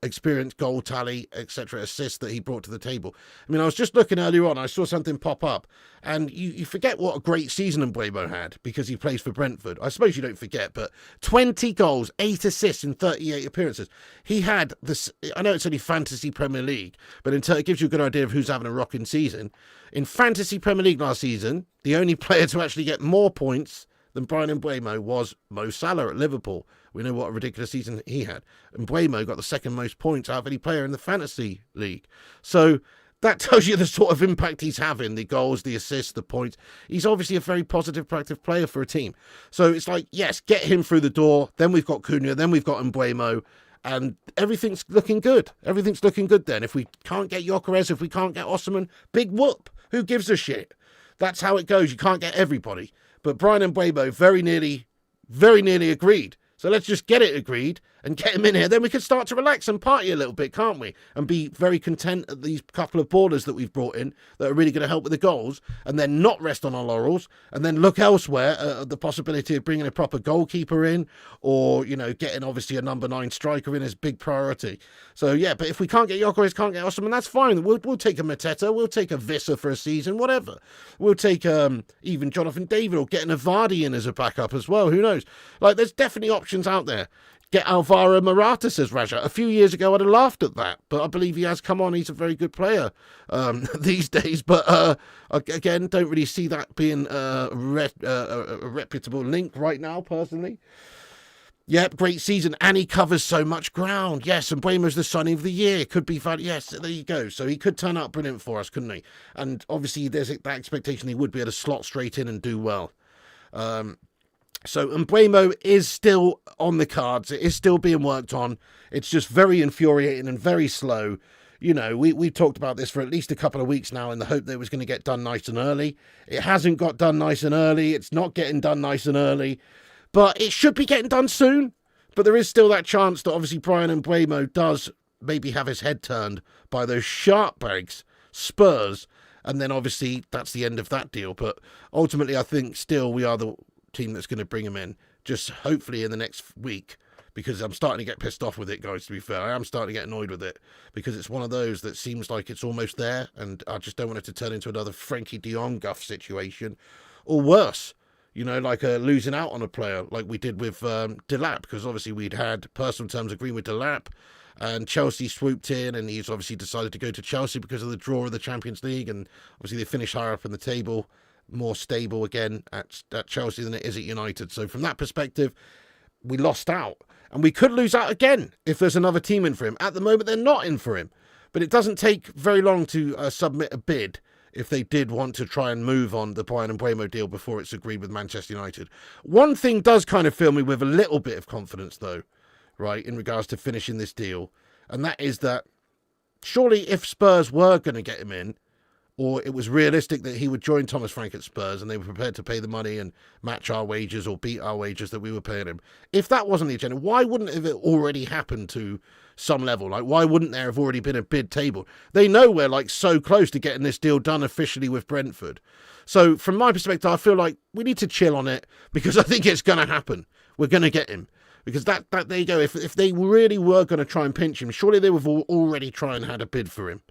experience, goal tally, etc., assists that he brought to the table. I mean, I was just looking earlier on, I saw something pop up, and you forget what a great season Mbeumo had because he plays for Brentford. I suppose you don't forget, but 20 goals, 8 assists in 38 appearances. He had this, I know it's only Fantasy Premier League, but it gives you a good idea of who's having a rocking season. In Fantasy Premier League last season, the only player to actually get more points than Bryan Mbeumo was Mo Salah at Liverpool. We know what a ridiculous season he had. Mbeumo got the second most points out of any player in the Fantasy League. So that tells you the sort of impact he's having, the goals, the assists, the points. He's obviously a very positive, proactive player for a team. So it's like, yes, get him through the door. Then we've got Cunha, then we've got Mbeumo, and everything's looking good. Everything's looking good then. If we can't get Gyokeres, if we can't get Osimhen, big whoop. Who gives a shit? That's how it goes. You can't get everybody. But Bryan Mbeumo very nearly agreed. So let's just get it agreed and get him in here. Then we can start to relax and party a little bit, can't we? And be very content at these couple of ballers that we've brought in that are really going to help with the goals, and then not rest on our laurels, and then look elsewhere at the possibility of bringing a proper goalkeeper in, or, getting obviously a number 9 striker in as big priority. So, yeah, but if we can't get Gyokeres, can't get Osimhen, that's fine. We'll take a Mateta, we'll take a Visser for a season, whatever. We'll take even Jonathan David, or getting a Vardy in as a backup as well. Who knows? Like, there's definitely options out there. Get Alvaro Morata, says Raja. A few years ago, I'd have laughed at that, but I believe he has come on. He's a very good player these days. But again, don't really see that being a reputable link right now, personally. Yep, great season, and he covers so much ground. Yes, and Mbeumo's the signing of the year. Could be fun. Yes, there you go. So he could turn out brilliant for us, couldn't he? And obviously, there's that expectation he would be able to slot straight in and do well. So Mbeumo is still on the cards. It is still being worked on. It's just very infuriating and very slow. We talked about this for at least a couple of weeks now in the hope that it was going to get done nice and early. It hasn't got done nice and early. It's not getting done nice and early. But it should be getting done soon. But there is still that chance that obviously Bryan Mbeumo does maybe have his head turned by those sharp bags, Spurs. And then obviously that's the end of that deal. But ultimately I think still we are the team that's going to bring him in, just hopefully in the next week, because I'm starting to get pissed off with it, guys, to be fair. I am starting to get annoyed with it, because it's one of those that seems like it's almost there, and I just don't want it to turn into another Frankie de Jong guff situation, or worse. You know, like losing out on a player like we did with Delap, because obviously we'd had personal terms agreed with Delap, and Chelsea swooped in, and he's obviously decided to go to Chelsea because of the draw of the Champions League, and obviously they finished higher up in the table, more stable again at Chelsea than it is at United. So from that perspective, we lost out, and we could lose out again if there's another team in for him. At the moment, they're not in for him, but it doesn't take very long to submit a bid if they did want to try and move on the Bryan Mbeumo deal before it's agreed with Manchester United. One thing does kind of fill me with a little bit of confidence, though, right, in regards to finishing this deal, and that is that surely if Spurs were going to get him in, or it was realistic that he would join Thomas Frank at Spurs and they were prepared to pay the money and match our wages or beat our wages that we were paying him, if that wasn't the agenda, why wouldn't it have already happened to some level? Like, why wouldn't there have already been a bid table? They know we're like so close to getting this deal done officially with Brentford. So from my perspective, I feel like we need to chill on it, because I think it's going to happen. We're going to get him. Because that there you go. If they really were going to try and pinch him, surely they would have already tried and had a bid for him,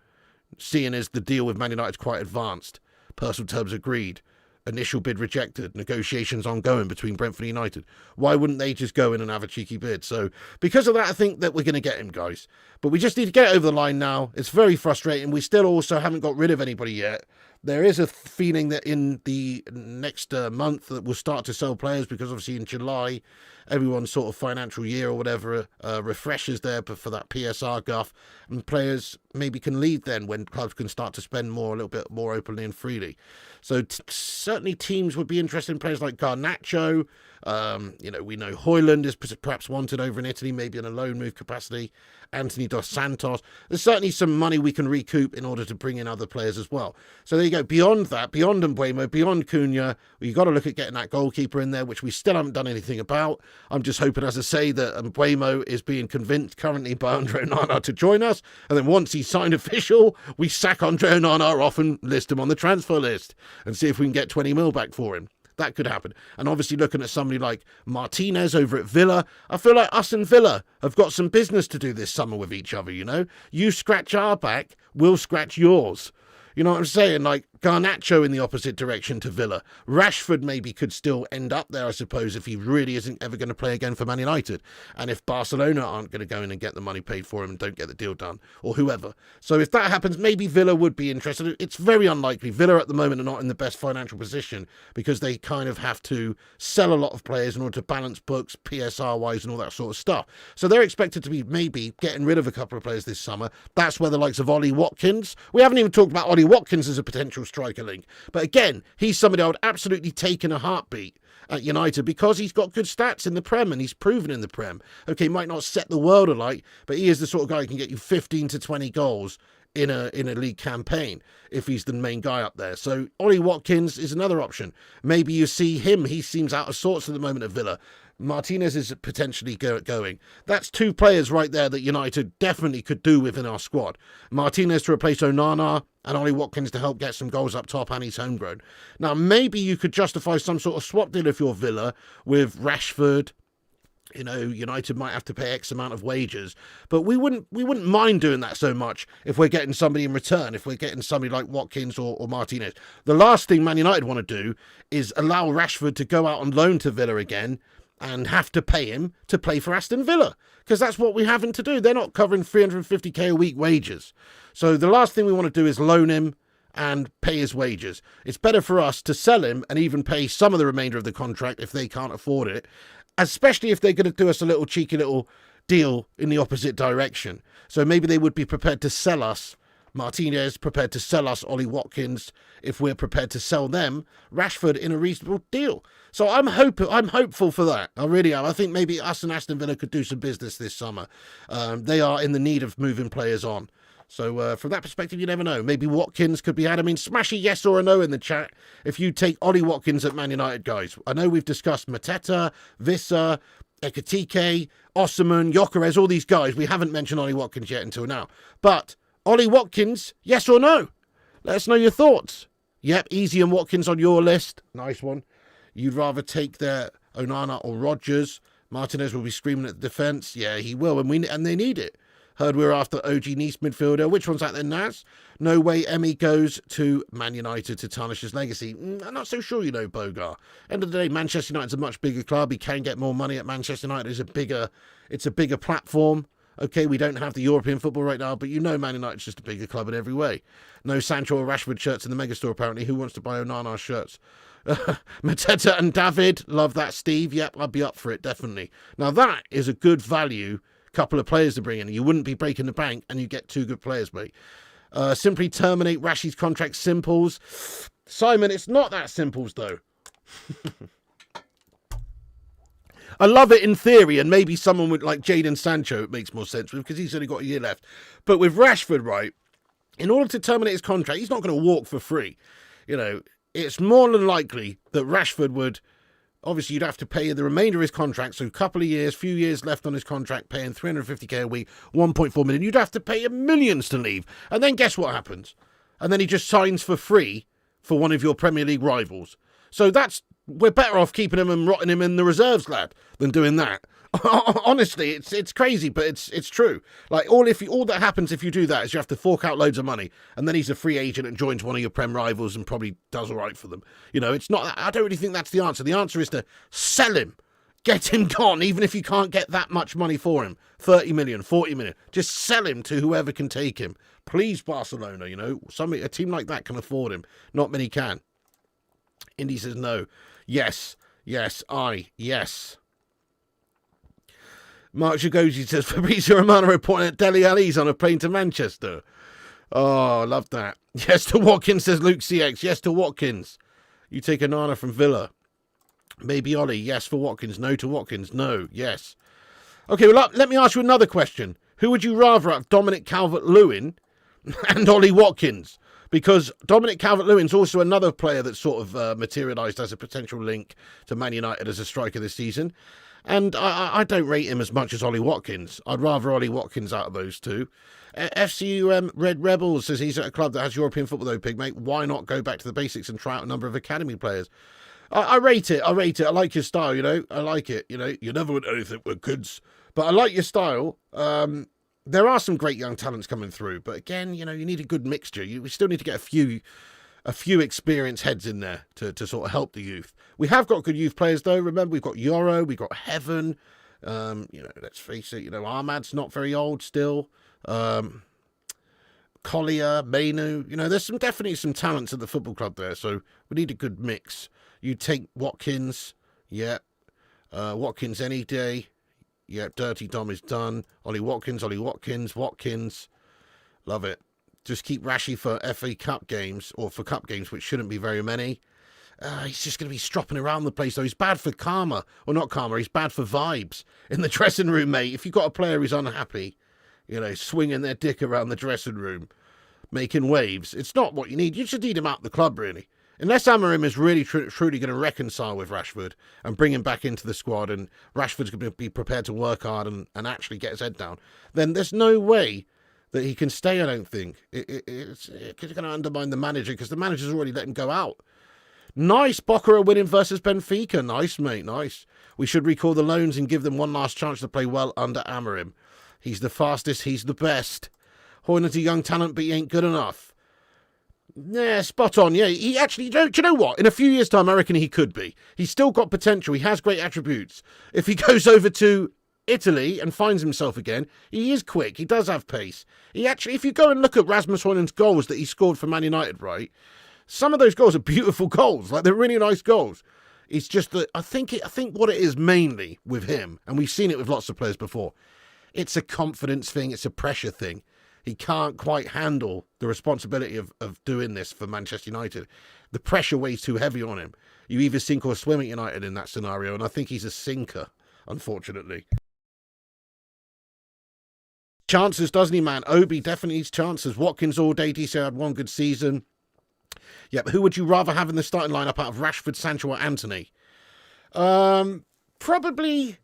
seeing as the deal with Man United is quite advanced, personal terms agreed, initial bid rejected, negotiations ongoing between Brentford and United. Why wouldn't they just go in and have a cheeky bid? So because of that, I think that we're going to get him, guys. But we just need to get over the line now. It's very frustrating. We still also haven't got rid of anybody yet. There is a feeling that in the next month that we'll start to sell players, because obviously in July, everyone's sort of financial year or whatever refreshes there for that PSR guff, and players maybe can leave then when clubs can start to spend more, a little bit more openly and freely. So certainly teams would be interested in players like Garnacho. We know Hojlund is perhaps wanted over in Italy, maybe in a loan move capacity. Anthony Dos Santos. There's certainly some money we can recoup in order to bring in other players as well. So there you go. Beyond that, beyond Mbeumo, beyond Cunha, you've got to look at getting that goalkeeper in there, which we still haven't done anything about. I'm just hoping, as I say, that Mbeumo is being convinced currently by Andre Onana to join us. And then once he's signed official, we sack Andre Onana off and list him on the transfer list and see if we can get 20 mil back for him. That could happen. And obviously looking at somebody like Martinez over at Villa, I feel like us and Villa have got some business to do this summer with each other, you know? You scratch our back, we'll scratch yours. You know what I'm saying? Like Garnacho in the opposite direction to Villa. Rashford maybe could still end up there, I suppose, if he really isn't ever going to play again for Man United. And if Barcelona aren't going to go in and get the money paid for him and don't get the deal done, or whoever. So if that happens, maybe Villa would be interested. It's very unlikely. Villa at the moment are not in the best financial position because they kind of have to sell a lot of players in order to balance books, PSR-wise and all that sort of stuff. So they're expected to be maybe getting rid of a couple of players this summer. That's where the likes of Ollie Watkins. We haven't even talked about Ollie Watkins as a potential striker link. But again, he's somebody I would absolutely take in a heartbeat at United because he's got good stats in the Prem and he's proven in the Prem. Okay, might not set the world alight, but he is the sort of guy who can get you 15 to 20 goals in a league campaign if he's the main guy up there. So Ollie Watkins is another option. Maybe you see him. He seems out of sorts at the moment at Villa. Martinez is potentially going. That's two players right there that United definitely could do within our squad. Martinez to replace Onana and Ollie Watkins to help get some goals up top, and he's homegrown. Now, maybe you could justify some sort of swap deal if you're Villa with Rashford. You know, United might have to pay X amount of wages, but we wouldn't mind doing that so much if we're getting somebody in return, if we're getting somebody like Watkins or Martinez. The last thing Man United want to do is allow Rashford to go out on loan to Villa again and have to pay him to play for Aston Villa, because that's what we're having to do. They're not covering 350k a week wages. So the last thing we want to do is loan him and pay his wages. It's better for us to sell him and even pay some of the remainder of the contract if they can't afford it, especially if they're going to do us a little cheeky little deal in the opposite direction. So maybe they would be prepared to sell us Martinez, prepared to sell us Ollie Watkins, if we're prepared to sell them Rashford in a reasonable deal. So I'm hopeful for that. I really am. I think maybe us and Aston Villa could do some business this summer. They are in the need of moving players on. So from that perspective, you never know. Maybe Watkins could be had. I mean, smash a yes or a no in the chat if you take Ollie Watkins at Man United, guys. I know we've discussed Mateta, Visser, Ekitike, Osimhen, Gyokeres, all these guys. We haven't mentioned Ollie Watkins yet until now. But Ollie Watkins, yes or no? Let us know your thoughts. Yep, Easy and Watkins on your list. Nice one. You'd rather take their Onana or Rodgers. Martinez will be screaming at the defence. Yeah, he will, and they need it. Heard we're after OG Nice midfielder. Which one's that then, Naz? No way Emmy goes to Man United to tarnish his legacy. I'm not so sure, Bogar. End of the day, Manchester United's a much bigger club. He can get more money at Manchester United. It's a bigger platform. Okay, we don't have the European football right now, but Man United's just a bigger club in every way. No Sancho or Rashford shirts in the megastore, apparently. Who wants to buy Onana shirts? Mateta and David. Love that, Steve. Yep, I'd be up for it, definitely. Now, that is a good value couple of players to bring in. You wouldn't be breaking the bank, and you get 2 good players, mate. Simply terminate Rashi's contract. Simples. Simon, it's not that simples, though. I love it in theory, and maybe someone with like Jadon Sancho, it makes more sense with, because he's only got a year left. But with Rashford, right, in order to terminate his contract, he's not going to walk for free. It's more than likely that Rashford would, obviously you'd have to pay the remainder of his contract, so a couple of years, few years left on his contract, paying 350k a week, 1.4 million. You'd have to pay him millions to leave. And then guess what happens? And then he just signs for free for one of your Premier League rivals. So we're better off keeping him and rotting him in the reserves, lad, than doing that. Honestly, it's crazy, but it's true. Like all that happens if you do that is you have to fork out loads of money, and then he's a free agent and joins one of your Prem rivals and probably does all right for them. It's not. I don't really think that's the answer. The answer is to sell him, get him gone, even if you can't get that much money for him, 30 million, 40 million. Just sell him to whoever can take him. Please, Barcelona. A team like that can afford him. Not many can. Indy says no. Yes. Yes. Mark Jagosi says, Fabrizio Romano reporting at Dele Alli's on a plane to Manchester. Oh, I love that. Yes to Watkins, says Luke CX. Yes to Watkins. You take Onana from Villa. Maybe Ollie. Yes for Watkins. No to Watkins. No. Yes. Okay, well, let me ask you another question. Who would you rather have, Dominic Calvert-Lewin and Ollie Watkins? Because Dominic Calvert-Lewin's also another player that sort of materialised as a potential link to Man United as a striker this season. And I don't rate him as much as Ollie Watkins. I'd rather Ollie Watkins out of those two. FCU Red Rebels says he's at a club that has European football though, Pig, mate. Why not go back to the basics and try out a number of academy players? I rate it. I like your style, I like it. You never would anything with kids. But I like your style. There are some great young talents coming through. But again, you need a good mixture. We still need to get a few experienced heads in there to sort of help the youth. We have got good youth players, though. Remember, we've got Yoro, we've got Heaven. Let's face it, Ahmad's not very old still. Collier, Mainu. There's definitely some talents at the football club there, so we need a good mix. You take Watkins, yeah. Watkins any day. Yeah, Dirty Dom is done. Ollie Watkins. Love it. Just keep Rashi for FA Cup games, or for cup games, which shouldn't be very many. He's just going to be stropping around the place, though. He's bad for karma. Or not karma, he's bad for vibes in the dressing room, mate. If you've got a player who's unhappy, swinging their dick around the dressing room, making waves, it's not what you need. You just need him out the club, really. Unless Amorim is really truly going to reconcile with Rashford and bring him back into the squad, and Rashford's going to be prepared to work hard and actually get his head down, then there's no way that he can stay, I don't think. It's going to undermine the manager, because the manager's already let him go out. Nice, Bokera winning versus Benfica. Nice, mate, nice. We should recall the loans and give them one last chance to play well under Amorim. He's the fastest, he's the best. Hojlund's a young talent, but he ain't good enough. Yeah, spot on. Yeah, he actually, do you know what? In a few years' time, I reckon he could be. He's still got potential. He has great attributes. If he goes over to Italy and finds himself again, he is quick. He does have pace. He actually, if you go and look at Rasmus Hojlund's goals that he scored for Man United, right? Some of those goals are beautiful goals. Like, they're really nice goals. It's just that I think what it is mainly with him, and we've seen it with lots of players before, it's a confidence thing. It's a pressure thing. He can't quite handle the responsibility of doing this for Manchester United. The pressure weighs too heavy on him. You either sink or swim at United in that scenario, and I think he's a sinker, unfortunately. Chances, doesn't he, man? Obi definitely needs chances. Watkins all day. DC had one good season. Yeah, but who would you rather have in the starting lineup out of Rashford, Sancho, or Anthony? Probably...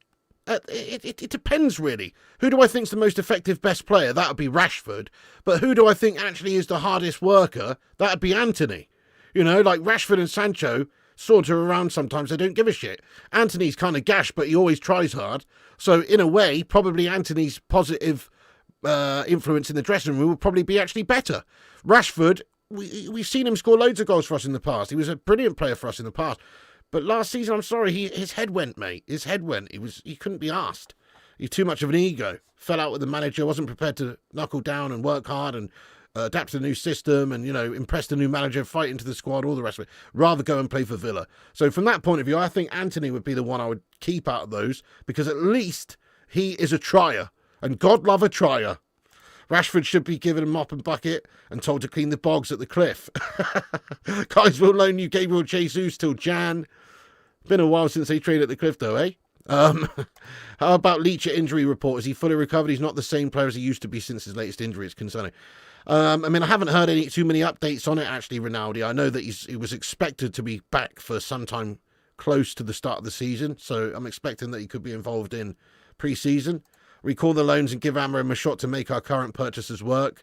It depends, really. Who do I think is the most effective best player? That would be Rashford. But who do I think actually is the hardest worker? That would be Anthony. Like Rashford and Sancho saunter around sometimes. They don't give a shit. Anthony's kind of gash, but he always tries hard. So in a way, probably Anthony's positive influence in the dressing room would probably be actually better. Rashford, we've seen him score loads of goals for us in the past. He was a brilliant player for us in the past. But last season, I'm sorry, his head went, mate. His head went. He couldn't be asked. He's too much of an ego. Fell out with the manager, wasn't prepared to knuckle down and work hard and adapt to the new system and, impress the new manager, fight into the squad, all the rest of it. Rather go and play for Villa. So from that point of view, I think Anthony would be the one I would keep out of those because at least he is a trier. And God love a trier. Rashford should be given a mop and bucket and told to clean the bogs at the cliff. Guys, we'll loan you Gabriel Jesus till Jan. Been a while since they traded at the cliff, though, eh? How about Leach at injury report? Is he fully recovered? He's not the same player as he used to be since his latest injury. It's concerning. I haven't heard too many updates on it, actually, Ronaldo. I know that he was expected to be back for some time close to the start of the season, so I'm expecting that he could be involved in pre-season. Recall the loans and give Amorim a shot to make our current purchases work.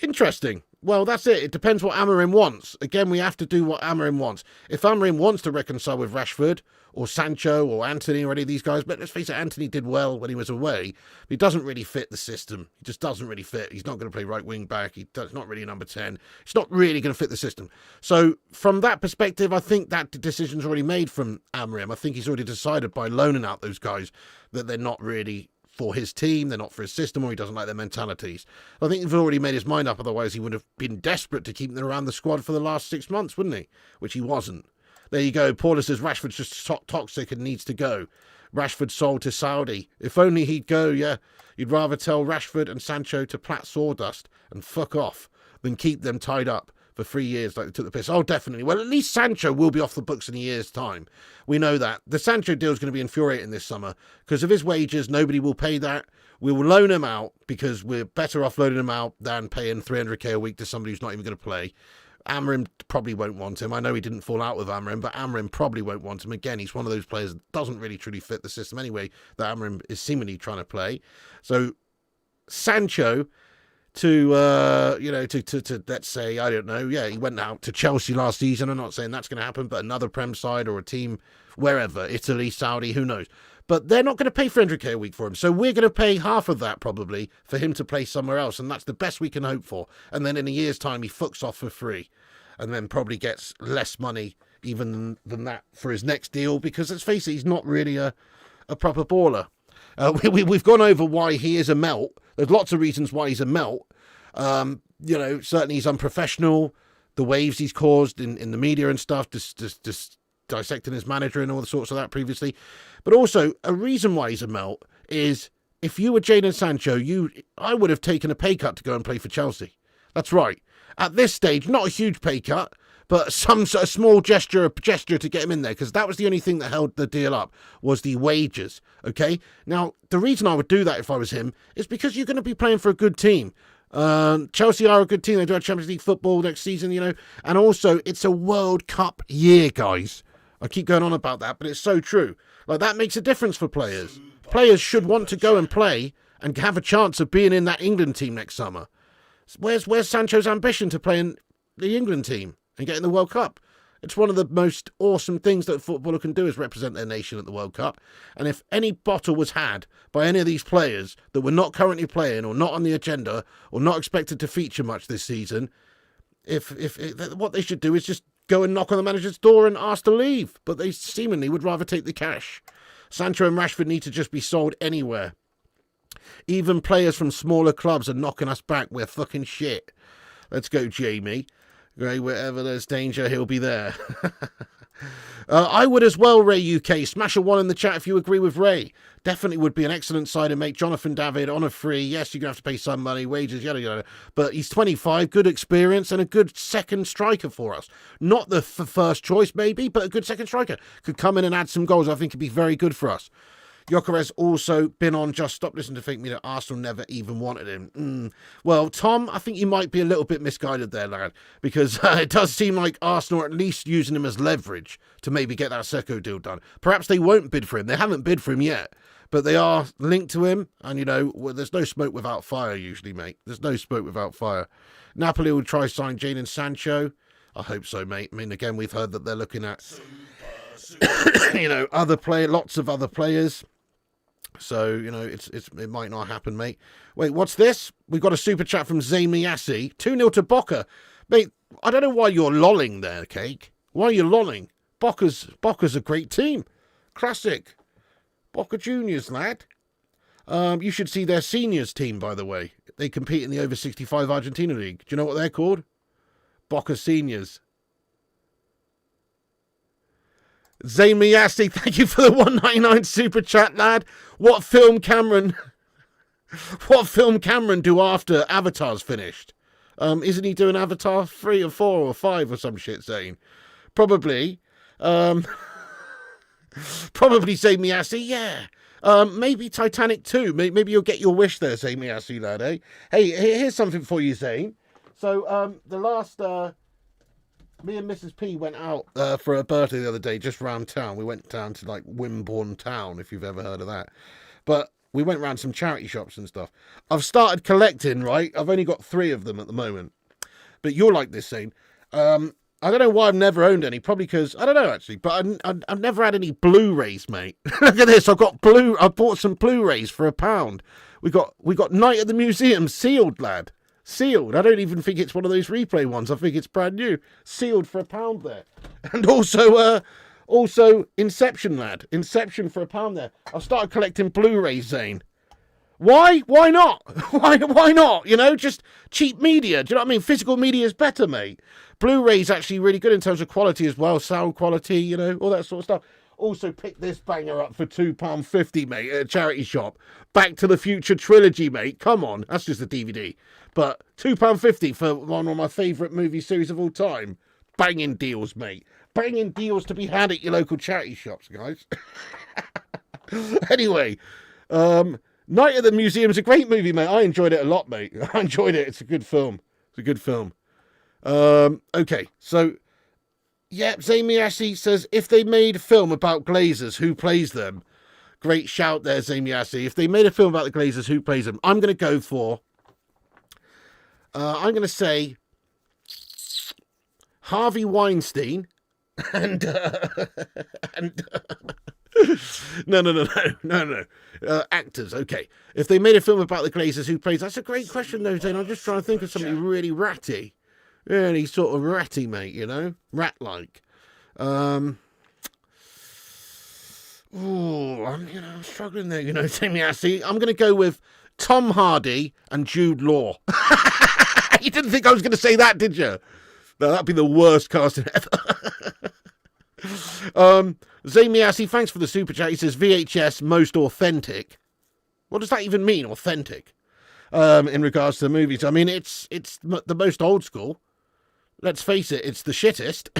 Interesting. Well, that's it. It depends what Amorim wants. Again, we have to do what Amorim wants. If Amorim wants to reconcile with Rashford or Sancho or Anthony or any of these guys, but let's face it, Anthony did well when he was away. But he doesn't really fit the system. He just doesn't really fit. He's not going to play right wing back. He's not really number 10. He's not really going to fit the system. So from that perspective, I think that decision's already made from Amorim. I think he's already decided by loaning out those guys that they're not really for his team, they're not for his system, or he doesn't like their mentalities. I think he's already made his mind up, otherwise he would have been desperate to keep them around the squad for the last 6 months, wouldn't he? Which he wasn't. There you go. Paula says Rashford's just toxic and needs to go. Rashford sold to Saudi. If only he'd go, yeah. You'd rather tell Rashford and Sancho to plat sawdust and fuck off than keep them tied up for 3 years like they took the piss. Oh, definitely. Well, at least Sancho will be off the books in a year's time. We know that. The Sancho deal is going to be infuriating this summer because of his wages. Nobody will pay that. We will loan him out because we're better off loaning him out than paying 300k a week to somebody who's not even going to play. Amorim probably won't want him. I know he didn't fall out with Amorim, but Amorim probably won't want him. Again, he's one of those players that doesn't really truly fit the system anyway that Amorim is seemingly trying to play. So Sancho to let's say, I don't know, yeah, he went out to Chelsea last season. I'm not saying that's going to happen, but another Prem side or a team wherever, Italy, Saudi, who knows. But they're not going to pay 300k a week for him. So we're going to pay half of that probably for him to play somewhere else. And that's the best we can hope for. And then in a year's time, he fucks off for free and then probably gets less money even than that for his next deal. Because let's face it, he's not really a proper baller. We've gone over why he is a melt. There's lots of reasons why he's a melt. Certainly he's unprofessional. The waves he's caused in the media and stuff, just dissecting his manager and all the sorts of that previously. But also, a reason why he's a melt is if you were Jadon Sancho, I would have taken a pay cut to go and play for Chelsea. That's right. At this stage, not a huge pay cut, but a small gesture to get him in there, because that was the only thing that held the deal up, was the wages, okay? Now, the reason I would do that if I was him is because you're going to be playing for a good team. Chelsea are a good team. They do have Champions League football next season, and also it's a World Cup year, guys. I keep going on about that, but it's so true. Like, that makes a difference for players. Players should want to go and play and have a chance of being in that England team next summer. Where's Sancho's ambition to play in the England team and get in the World Cup? It's one of the most awesome things that a footballer can do, is represent their nation at the World Cup. And if any bottle was had by any of these players that were not currently playing or not on the agenda or not expected to feature much this season, if what they should do is just go and knock on the manager's door and ask to leave. But they seemingly would rather take the cash. Sancho and Rashford need to just be sold anywhere. Even players from smaller clubs are knocking us back. We're fucking shit. Let's go, Jamie. Ray, wherever there's danger, he'll be there. I would as well, Ray UK. Smash a 1 in the chat if you agree with Ray. Definitely would be an excellent side, mate. Jonathan David on a free. Yes, you're going to have to pay some money, wages, yada, yada. But he's 25, good experience, and a good second striker for us. Not the first choice, maybe, but a good second striker. Could come in and add some goals. I think it'd be very good for us. Gyokeres also been on Just Stop Listening to Think Me that Arsenal never even wanted him. Well, Tom, I think you might be a little bit misguided there, lad, because it does seem like Arsenal are at least using him as leverage to maybe get that Cesco deal done. Perhaps they won't bid for him. They haven't bid for him yet, but they are linked to him. And, there's no smoke without fire usually, mate. There's no smoke without fire. Napoli will try sign Jadon Sancho. I hope so, mate. I mean, again, we've heard that they're looking at, lots of other players. So, you know, it might not happen, mate. Wait, what's this? We've got a super chat from Zamiasi. 2-0 to Boca. Mate, I don't know why you're lolling there, Cake. Why are you lolling? Boca's a great team. Classic. Boca Juniors, lad. You should see their seniors team, by the way. They compete in the over 65 Argentina League. Do you know what they're called? Boca Seniors. Zamiasi, thank you for the 199 super chat, lad. What film Cameron do after Avatar's finished? Isn't he doing Avatar 3 or 4 or 5 or some shit, Zane? Probably. Probably Zamiasi, yeah. Maybe Titanic 2. Maybe you'll get your wish there, Zamiasi, lad, eh? Hey, here's something for you, Zane. So, the last... me and Mrs. P went out for her birthday the other day, just round town. We went down to, like, Wimborne Town, if you've ever heard of that. But we went round some charity shops and stuff. I've started collecting, right? I've only got 3 of them at the moment. But you'll like this, Zane. I don't know why I've never owned any. Probably because, I don't know, actually. But I've never had any Blu-rays, mate. Look at this. I bought some Blu-rays for £1. We got Night at the Museum sealed, lad. Sealed. I don't even think it's one of those replay ones. I think it's brand new. Sealed for £1 there. And also Inception, lad. Inception for £1 there. I've started collecting Blu-rays, Zane. Why? Why not? Why not? You know, just cheap media. Do you know what I mean? Physical media is better, mate. Blu-ray's actually really good in terms of quality as well. Sound quality, you know, all that sort of stuff. Also picked this banger up for £2.50, mate, at a charity shop. Back to the Future trilogy, mate. Come on. That's just a DVD. But £2.50 for one of my favourite movie series of all time. Banging deals, mate. Banging deals to be had at your local charity shops, guys. Anyway, Night at the Museum's a great movie, mate. I enjoyed it a lot, mate. I enjoyed it. It's a good film. It's a good film. Okay, so... yeah, Zamiasi says, if they made a film about Glazers, who plays them? Great shout there, Zamiasi. If they made a film about the Glazers, who plays them? I'm going to go for... I'm going to say... Harvey Weinstein and... No. Actors, okay. If they made a film about the Glazers, who plays... That's a great question, though, Zane. I'm just trying to think of something really ratty. Really sort of ratty, mate, you know? Rat-like. I'm struggling there, you know, Zamiasi. I'm going to go with Tom Hardy and Jude Law. You didn't think I was going to say that, did you? No, that'd be the worst casting ever. Zamiasi, thanks for the super chat. He says VHS most authentic. What does that even mean, authentic? In regards to the movies. I mean, it's the most old school. Let's face it, it's the shittest.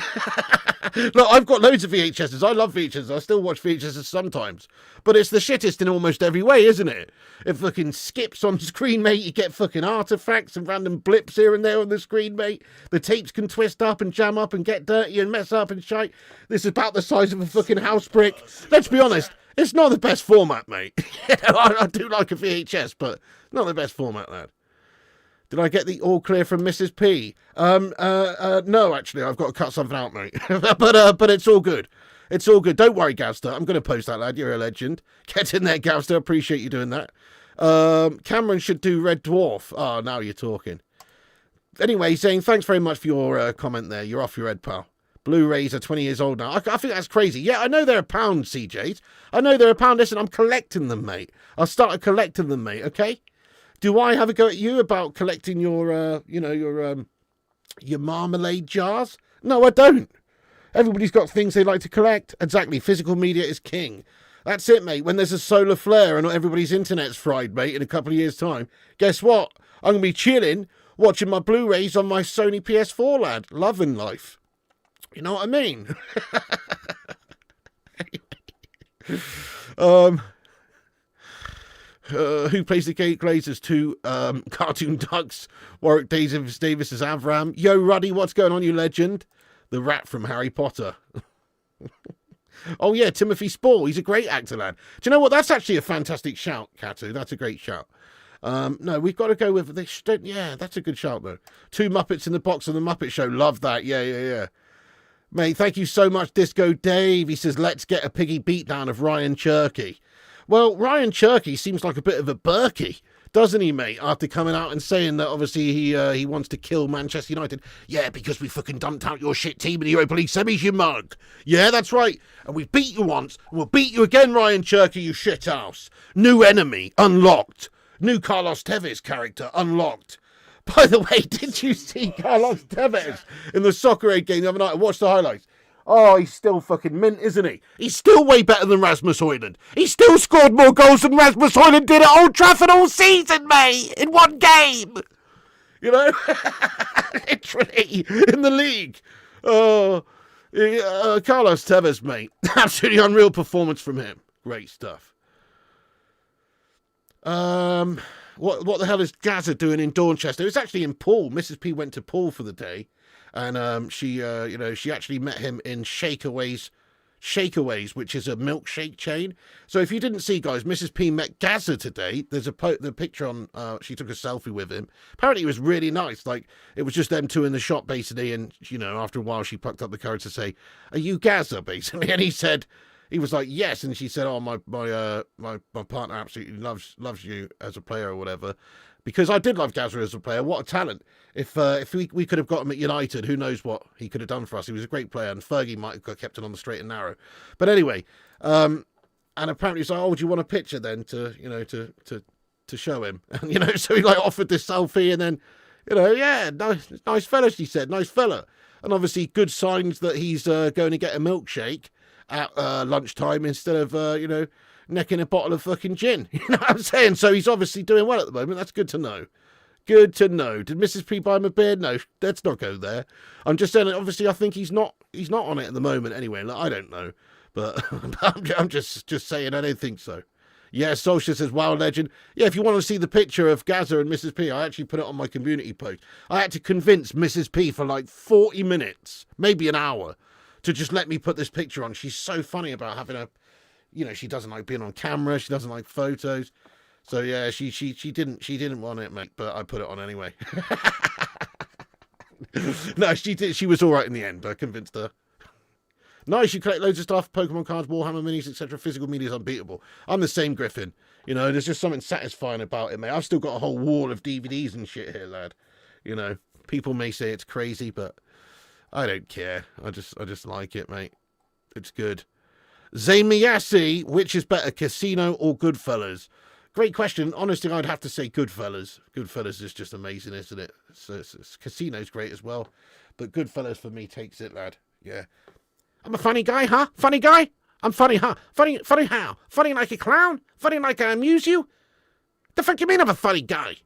Look, I've got loads of VHSs. I love VHSs. I still watch VHSs sometimes. But it's the shittest in almost every way, isn't it? It fucking skips on screen, mate. You get fucking artifacts and random blips here and there on the screen, mate. The tapes can twist up and jam up and get dirty and mess up and shite. This is about the size of a fucking house brick. Let's be honest. It's not the best format, mate. I do like a VHS, but not the best format, lad. Did I get the all clear from Mrs. P? No, actually, I've got to cut something out, mate. but it's all good. It's all good. Don't worry, Gavster. I'm going to post that, lad. You're a legend. Get in there, Gavster. Appreciate you doing that. Cameron should do Red Dwarf. Oh, now you're talking. Anyway, saying thanks very much for your comment there. You're off your head, pal. Blu-rays are 20 years old now. I think that's crazy. Yeah, I know they're £1, CJs. I know they're £1. Listen, I'm collecting them, mate. I'll start collecting them, mate, okay? Do I have a go at you about collecting your marmalade jars? No, I don't. Everybody's got things they like to collect. Exactly. Physical media is king. That's it, mate. When there's a solar flare and everybody's internet's fried, mate, in a couple of years' time, guess what? I'm going to be chilling, watching my Blu-rays on my Sony PS4, lad. Loving life. You know what I mean? Who plays the Glazers? 2 cartoon ducks. Warwick Davis as Avram. Yo, Ruddy, what's going on, you legend? The rat from Harry Potter. Oh, yeah, Timothy Spall. He's a great actor, lad. Do you know what? That's actually a fantastic shout, Katu. That's a great shout. No, we've got to go with this. Yeah, that's a good shout, though. 2 Muppets in the box on the Muppet Show. Love that. Yeah. Mate, thank you so much, Disco Dave. He says, let's get a piggy beatdown of Ryan Cherky. Well, Ryan Cherky seems like a bit of a Berkey, doesn't he, mate? After coming out and saying that obviously he wants to kill Manchester United. Yeah, because we fucking dumped out your shit team in the Europa League semis, you mug. Yeah, that's right. And we beat you once, and we'll beat you again, Ryan Cherky, you shithouse. New enemy unlocked. New Carlos Tevez character unlocked. By the way, did you see Carlos Tevez in the Soccer Aid game the other night? I watched the highlights. Oh, he's still fucking mint, isn't he? He's still way better than Rasmus Hojlund. He still scored more goals than Rasmus Hojlund did at Old Trafford all season, mate, in one game. You know? Literally, in the league. Carlos Tevez, mate. Absolutely unreal performance from him. Great stuff. What the hell is Gaza doing in Dorchester? It was actually in Poole. Mrs. P went to Poole for the day. And she actually met him in Shakeaways, which is a milkshake chain. So if you didn't see, guys, Mrs. P met Gaza today. There's the picture on. She took a selfie with him. Apparently, it was really nice. Like, it was just them two in the shop, basically. And after a while, she plucked up the courage to say, "Are you Gaza?" basically. And he was like, "Yes." And she said, "Oh, my partner absolutely loves you as a player or whatever." Because I did love Gaza as a player. What a talent. If we could have got him at United, who knows what he could have done for us. He was a great player, and Fergie might have kept it on the straight and narrow. But anyway, and apparently he's like, "Oh, do you want a picture then to show him?" And, so he offered this selfie, and then, yeah, nice fella, she said, nice fella. And obviously good signs that he's going to get a milkshake at lunchtime instead of, necking a bottle of fucking gin. You know what I'm saying? So he's obviously doing well at the moment. That's good to know. Good to know. Did Mrs. P buy him a beer? No, let's not go there. I'm just saying, obviously, I think he's not on it at the moment anyway. Like, I don't know. But I'm just saying, I don't think so. Yeah, Solskjaer says, "Wow, legend." Yeah, if you want to see the picture of Gaza and Mrs. P, I actually put it on my community post. I had to convince Mrs. P for like 40 minutes, maybe an hour, to just let me put this picture on. She's so funny about having a... she doesn't like being on camera. She doesn't like photos. So yeah, she didn't want it, mate. But I put it on anyway. No, she did. She was all right in the end. I convinced her. Nice, you collect loads of stuff: Pokemon cards, Warhammer minis, etc. Physical media is unbeatable. I'm the same, Griffin. There's just something satisfying about it, mate. I've still got a whole wall of DVDs and shit here, lad. People may say it's crazy, but I don't care. I just like it, mate. It's good. Zamiyasi, which is better, Casino or Goodfellas? Great question. Honestly, I'd have to say Goodfellas. Goodfellas is just amazing, isn't it? Casino's great as well, but Goodfellas for me takes it, lad. Yeah. I'm a funny guy, huh? Funny guy? I'm funny, huh? Funny how? Funny like a clown? Funny like I amuse you? The fuck you mean I'm a funny guy?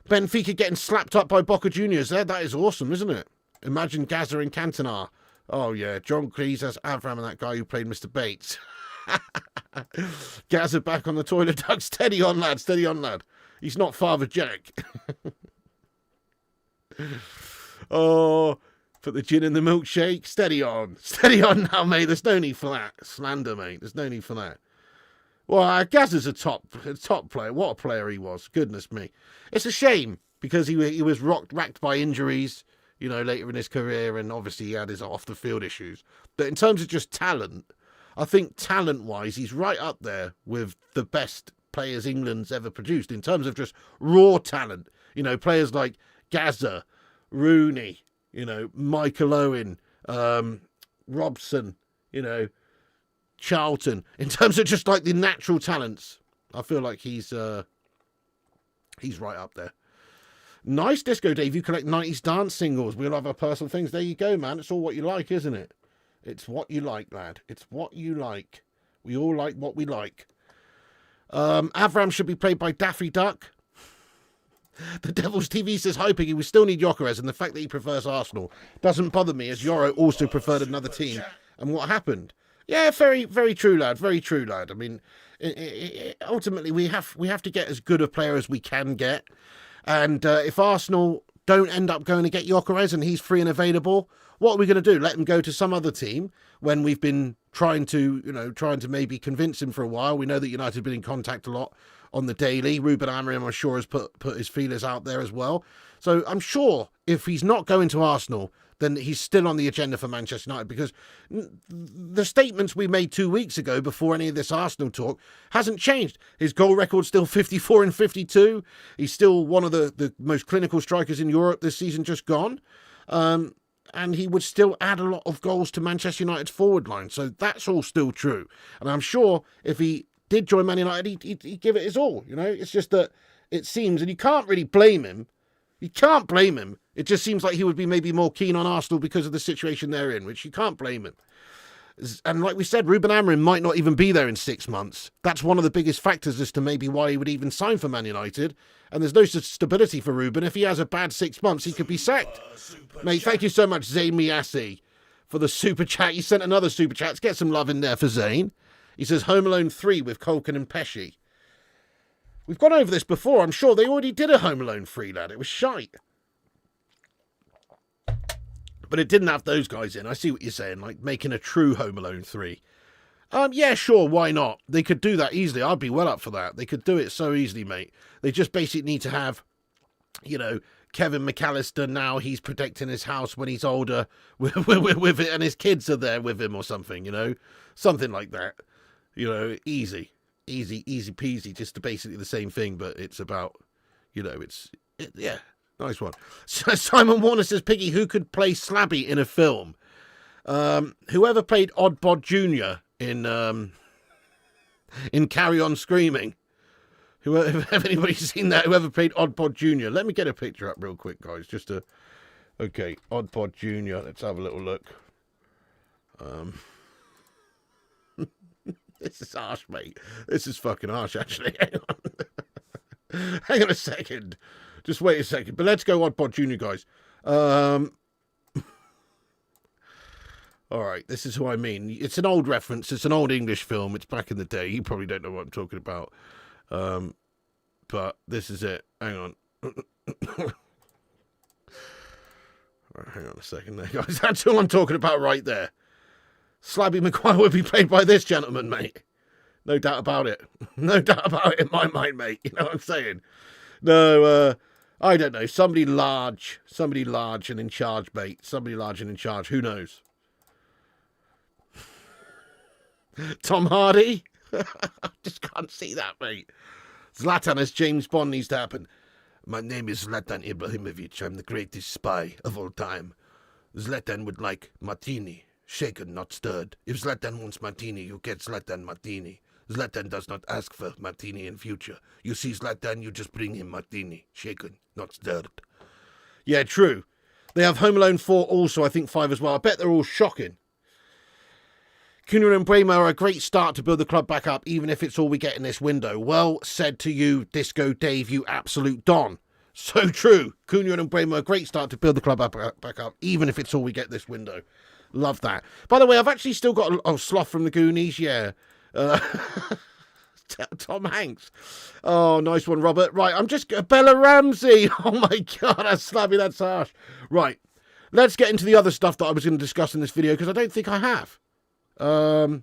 Benfica getting slapped up by Boca Juniors there. That is awesome, isn't it? Imagine Gaza and Cantona. Oh, yeah, John Cleese as Avram and that guy who played Mr. Bates. Gaza back on the toilet duck. Steady on, lad. Steady on, lad. He's not Father Jack. Oh, put the gin in the milkshake. Steady on. Steady on now, mate. There's no need for that slander, mate. There's no need for that. Well, Gaza's a top player. What a player he was. Goodness me. It's a shame because he was racked by injuries, later in his career, and obviously he had his off-the-field issues. But in terms of just talent, I think talent-wise, he's right up there with the best players England's ever produced in terms of just raw talent. Players like Gaza, Rooney, Michael Owen, Robson, Charlton. In terms of just like the natural talents, I feel like he's right up there. Nice, Disco Dave. You collect 90s dance singles. We all have our personal things. There you go, man. It's all what you like, isn't it? It's what you like, lad. It's what you like. We all like what we like. Avram should be played by Daffy Duck. The Devil's TV says, "Hi, Piggy. We still need Gyokeres, and the fact that he prefers Arsenal doesn't bother me, as Yoro also preferred another team. And what happened?" Yeah, very, very true, lad. Very true, lad. I mean, ultimately, we have to get as good a player as we can get. And if Arsenal don't end up going to get Gyokeres and he's free and available, what are we going to do? Let him go to some other team when we've been trying to maybe convince him for a while? We know that United have been in contact a lot on the daily. Ruben Amorim, I'm sure, has put his feelers out there as well. So I'm sure if he's not going to Arsenal, then he's still on the agenda for Manchester United, because the statements we made 2 weeks ago before any of this Arsenal talk hasn't changed. His goal record's still 54 and 52. He's still one of the most clinical strikers in Europe this season just gone. And he would still add a lot of goals to Manchester United's forward line. So that's all still true. And I'm sure if he did join Man United, he'd give it his all. You know, it's just that it seems, and you can't really blame him. You can't blame him. It just seems like he would be maybe more keen on Arsenal because of the situation they're in, which you can't blame him. And like we said, Ruben Amorim might not even be there in 6 months. That's one of the biggest factors as to maybe why he would even sign for Man United. And there's no stability for Ruben. If he has a bad 6 months, he could be sacked. Mate, thank you so much, Zayn Miassi, for the super chat. He sent another super chat. Let's get some love in there for Zayn. He says Home Alone 3 with Culkin and Pesci. We've gone over this before. I'm sure they already did a Home Alone 3, lad. It was shite. But it didn't have those guys in. I see what you're saying, like making a true Home Alone 3. Yeah, sure, why not? They could do that easily. I'd be well up for that. They could do it so easily, mate. They just basically need to have, you know, Kevin McAllister now. He's protecting his house when he's older with it, and his kids are there with him or something, you know? Something like that. You know, easy peasy, just basically the same thing, but it's about, you know, yeah. Nice one. Simon Warner says, Piggy, who could play Slabby in a film? Whoever played Oddbod Jr. in Carry On Screaming. Have anybody seen that? Whoever played Oddbod Jr. Let me get a picture up real quick, guys. Okay, Oddbod Jr. Let's have a little look. This is harsh, mate. This is fucking harsh, actually. Hang on. Hang on a second. Just wait a second. But let's go Oddbod Jr., guys. All right, this is who I mean. It's an old reference. It's an old English film. It's back in the day. You probably don't know what I'm talking about. But this is it. Hang on. Right, hang on a second there, guys. That's who I'm talking about right there. Slabby Maguire would be played by this gentleman, mate. No doubt about it. No doubt about it in my mind, mate. You know what I'm saying? No, I don't know. Somebody large and in charge, mate. Somebody large and in charge. Who knows? Tom Hardy? I just can't see that, mate. Zlatan as James Bond needs to happen. My name is Zlatan Ibrahimovic. I'm the greatest spy of all time. Zlatan would like martini, shaken, not stirred. If Zlatan wants martini, you get Zlatan martini. Zlatan does not ask for martini in future. You see Zlatan, you just bring him martini, shaken, not stirred. Yeah, true. They have Home Alone 4 also, I think 5 as well. I bet they're all shocking. Cunha and Mbeumo are a great start to build the club back up, even if it's all we get in this window. Well said to you, Disco Dave, you absolute don. So true. Cunha and Mbeumo are a great start to build the club back up, even if it's all we get this window. Love that. By the way, I've actually still got Sloth from the Goonies, yeah. Tom Hanks. Oh, nice one, Robert. Right, I'm just... Bella Ramsey. Oh, my God, that's slabby, that's harsh. Right, let's get into the other stuff that I was going to discuss in this video, because I don't think I have. Oh,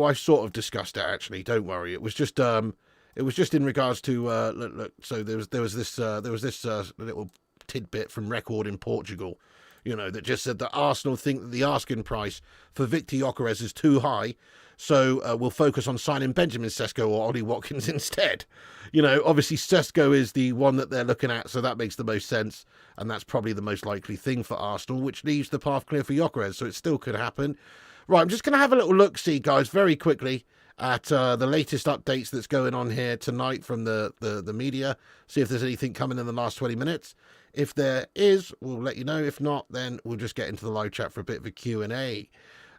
I sort of discussed it, actually. Don't worry. It was just in regards to, look, so there was this little tidbit from Record in Portugal, you know, that just said that Arsenal think that the asking price for Viktor Gyokeres is too high, so we'll focus on signing Benjamin Cesco or Ollie Watkins instead. You know, obviously Cesco is the one that they're looking at, so that makes the most sense, and that's probably the most likely thing for Arsenal, which leaves the path clear for Gyokeres, so it still could happen. Right, I'm just going to have a little look-see, guys, very quickly, at the latest updates that's going on here tonight from the media, see if there's anything coming in the last 20 minutes. If there is, we'll let you know. If not, then we'll just get into the live chat for a bit of a Q&A.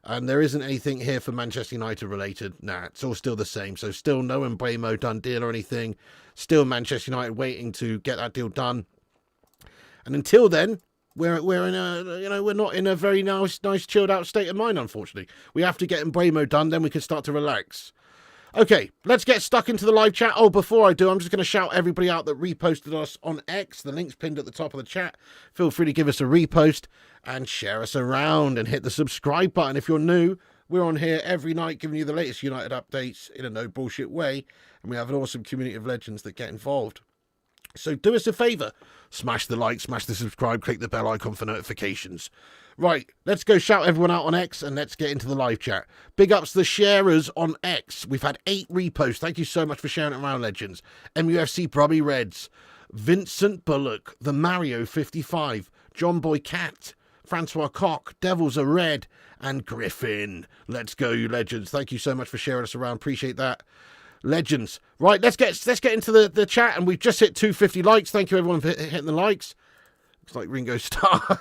And there isn't anything here for Manchester United related. Nah, it's all still the same. So still no Mbeumo done deal or anything. Still Manchester United waiting to get that deal done. And until then, we're in a, you know, we're not in a very nice chilled out state of mind, unfortunately. We have to get Mbeumo done, then we can start to relax. Okay, let's get stuck into the live chat. Oh, before I do, I'm just going to shout everybody out that reposted us on X. The link's pinned at the top of the chat. Feel free to give us a repost and share us around and hit the subscribe button if you're new. We're on here every night giving you the latest United updates in a no bullshit way, and we have an awesome community of legends that get involved. So do us a favour, smash the like, smash the subscribe, click the bell icon for notifications. Right, let's go shout everyone out on X and let's get into the live chat. Big ups to the sharers on X. We've had 8 reposts. Thank you so much for sharing it around, legends. MUFC Brubby Reds, Vincent Bullock, the Mario 55, John Boy Cat, Francois Cock, Devils are Red, and Griffin. Let's go, you legends. Thank you so much for sharing us around. Appreciate that. Legends. Right, let's get into the chat, and we've just hit 250 likes. Thank you everyone for hitting the likes. Looks like Ringo Starr.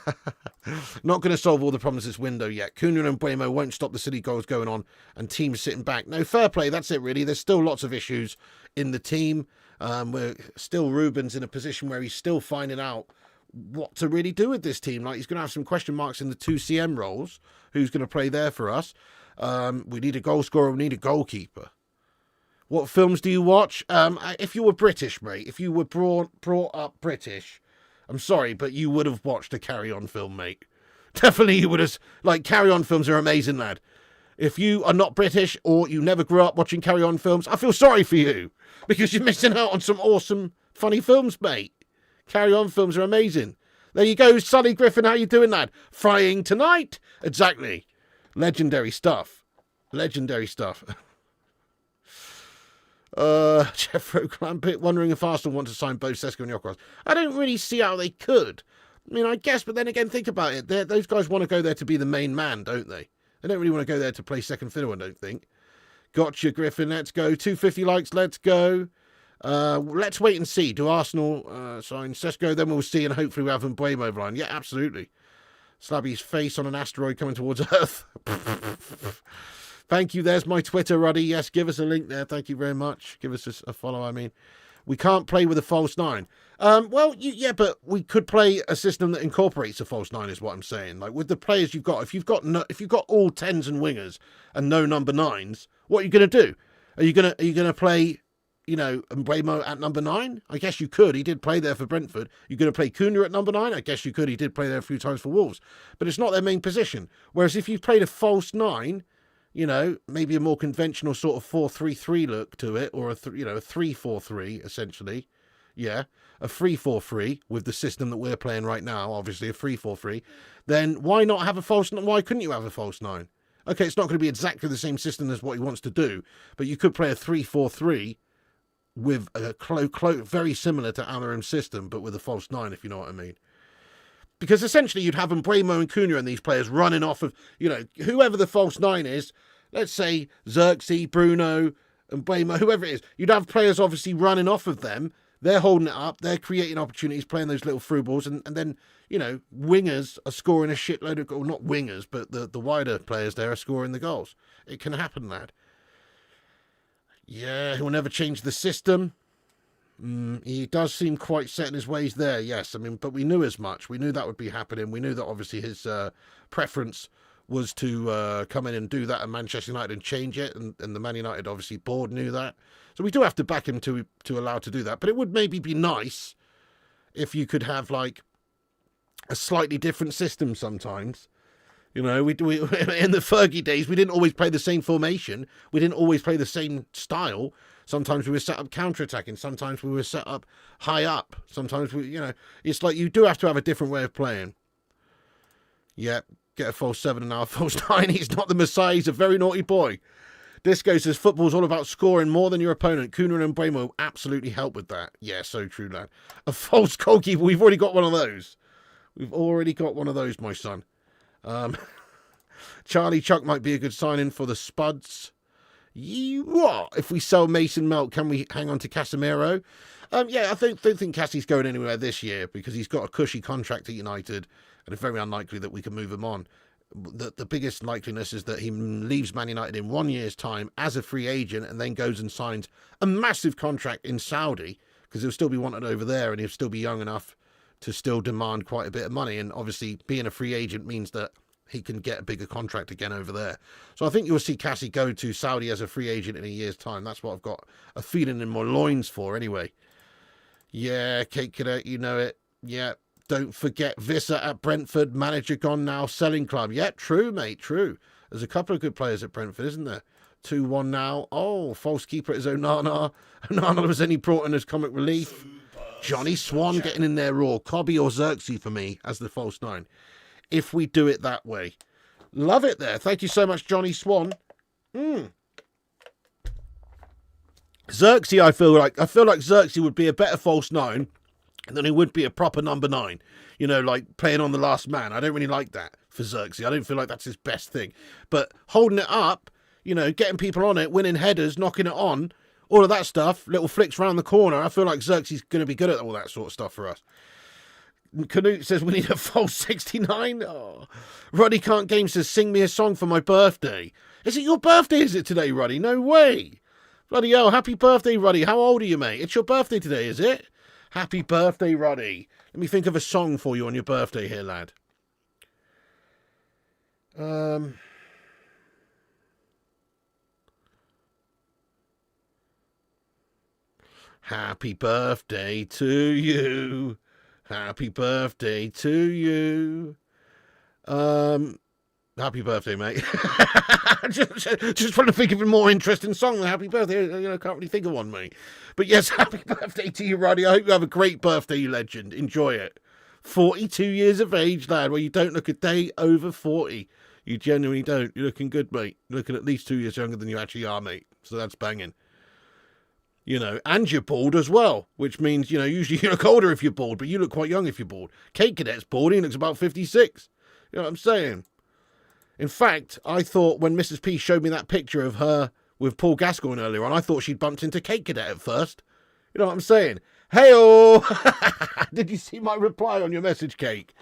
Not going to solve all the problems this window yet. Cunha and Mbeumo won't stop the city goals going on and teams sitting back. No, fair play. That's it, really. There's still lots of issues in the team. We're still Ruben's in a position where he's still finding out what to really do with this team. Like, he's going to have some question marks in the 2 CM roles. Who's going to play there for us? We need a goal scorer. We need a goalkeeper. What films do you watch? If you were British, mate, if you were brought up British, I'm sorry, but you would have watched a Carry On film, mate. Definitely you would have. Like, Carry On films are amazing, lad. If you are not British or you never grew up watching Carry On films, I feel sorry for you because you're missing out on some awesome, funny films, mate. Carry On films are amazing. There you go, Sonny Griffin. How you doing, lad? Frying tonight? Exactly. Legendary stuff. Legendary stuff. Jeffro Clampett wondering if Arsenal want to sign both Cesco and Gyokeres. I don't really see how they could. I mean, I guess, but then again, think about it. Those guys want to go there to be the main man, don't they? They don't really want to go there to play second fiddle, I don't think. Gotcha, Griffin. Let's go. 250 likes. Let's go. Let's wait and see. Do Arsenal sign Cesco? Then we'll see, and hopefully we'll have Mbeumo over line. Yeah, absolutely. Slabby's face on an asteroid coming towards Earth. Thank you. There's my Twitter, Ruddy. Yes, give us a link there. Thank you very much. Give us a follow, I mean. We can't play with a false 9. Well, yeah, but we could play a system that incorporates a false 9 is what I'm saying. Like, with the players you've got, if you've got all 10s and wingers and no number 9s, what are you going to do? Are you going to play, you know, Mbeumo at number 9? I guess you could. He did play there for Brentford. You're going to play Cunha at number 9? I guess you could. He did play there a few times for Wolves. But it's not their main position. Whereas if you played a false 9, you know, maybe a more conventional sort of 4-3-3 look to it, or a 3-4-3 essentially. Yeah, a 3-4-3 with the system that we're playing right now, obviously a 3-4-3. Then why not have a false? Why couldn't you have a false 9? Okay, it's not going to be exactly the same system as what he wants to do, but you could play a 3-4-3 with a very similar to Amarim's system, but with a false 9, if you know what I mean. Because essentially you'd have Mbeumo and Cunha and these players running off of, you know, whoever the false 9 is, let's say Xerxes, Bruno, Mbeumo, whoever it is. You'd have players obviously running off of them. They're holding it up. They're creating opportunities, playing those little through balls. And then, you know, wingers are scoring a shitload of goals. Not wingers, but the wider players there are scoring the goals. It can happen, lad. Yeah, he'll never change the system. He does seem quite set in his ways there, yes. I mean, but we knew as much. We knew that would be happening. We knew that obviously his preference was to come in and do that at Manchester United and change it. And the Man United, obviously, board knew that. So we do have to back him to allow to do that. But it would maybe be nice if you could have, like, a slightly different system sometimes. You know, we in the Fergie days, we didn't always play the same formation. We didn't always play the same style. Sometimes we were set up counter-attacking. Sometimes we were set up high up. Sometimes we, you know, it's like you do have to have a different way of playing. Yeah, get a false 7 and now a false 9. He's not the Messiah. He's a very naughty boy. Disco says football's all about scoring more than your opponent. Cunha and Mbeumo absolutely help with that. Yeah, so true, lad. A false goalkeeper. We've already got one of those. We've already got one of those, my son. Charlie Chuck might be a good sign-in for the Spuds. What? If we sell Mason Mount, can we hang on to Casemiro? Yeah, I don't think Cassie's going anywhere this year because he's got a cushy contract at United and it's very unlikely that we can move him on. The biggest likeliness is that he leaves Man United in 1 year's time as a free agent and then goes and signs a massive contract in Saudi because he'll still be wanted over there and he'll still be young enough to still demand quite a bit of money. And obviously being a free agent means that he can get a bigger contract again over there. So I think you'll see Cassie go to Saudi as a free agent in a year's time. That's what I've got a feeling in my loins for anyway. Yeah, Kate Cadet, you know it. Yeah, don't forget Visser at Brentford, manager gone now, selling club. Yeah, true, mate, true. There's a couple of good players at Brentford, isn't there? 2-1 now. Oh, false keeper is Onana. Onana was only brought in as comic relief. Johnny Swan getting in there raw. Cobby or Xerxes for me as the false 9. If we do it that way. Love it there. Thank you so much, Johnny Swan. Xerxes, I feel like Xerxes would be a better false 9 than he would be a proper number 9. You know, like playing on the last man. I don't really like that for Xerxes. I don't feel like that's his best thing. But holding it up, you know, getting people on it, winning headers, knocking it on, all of that stuff, little flicks round the corner. I feel like Xerxes is going to be good at all that sort of stuff for us. Canute says we need a false 69. Oh. Ruddy Can't Game says, sing me a song for my birthday. Is it your birthday, is it today, Ruddy? No way. Bloody hell, happy birthday, Ruddy. How old are you, mate? It's your birthday today, is it? Happy birthday, Ruddy. Let me think of a song for you on your birthday here, lad. Happy birthday to you. Happy birthday to you. Happy birthday, mate. just trying to think of a more interesting song than happy birthday. You know, can't really think of one, mate. But yes, happy birthday to you, Roddy. I hope you have a great birthday, you legend. Enjoy it. 42 years of age, lad. Well, you don't look a day over 40. You genuinely don't. You're looking good, mate. You're looking at least 2 years younger than you actually are, mate. So that's banging. You know, and you're bald as well, which means, you know, usually you look older if you're bald, but you look quite young if you're bald. Kate Cadet's bald, he looks about 56. You know what I'm saying? In fact, I thought when Mrs. P showed me that picture of her with Paul Gascoigne earlier on, I thought she'd bumped into Kate Cadet at first. You know what I'm saying? Hey-oh! Did you see my reply on your message, Cake?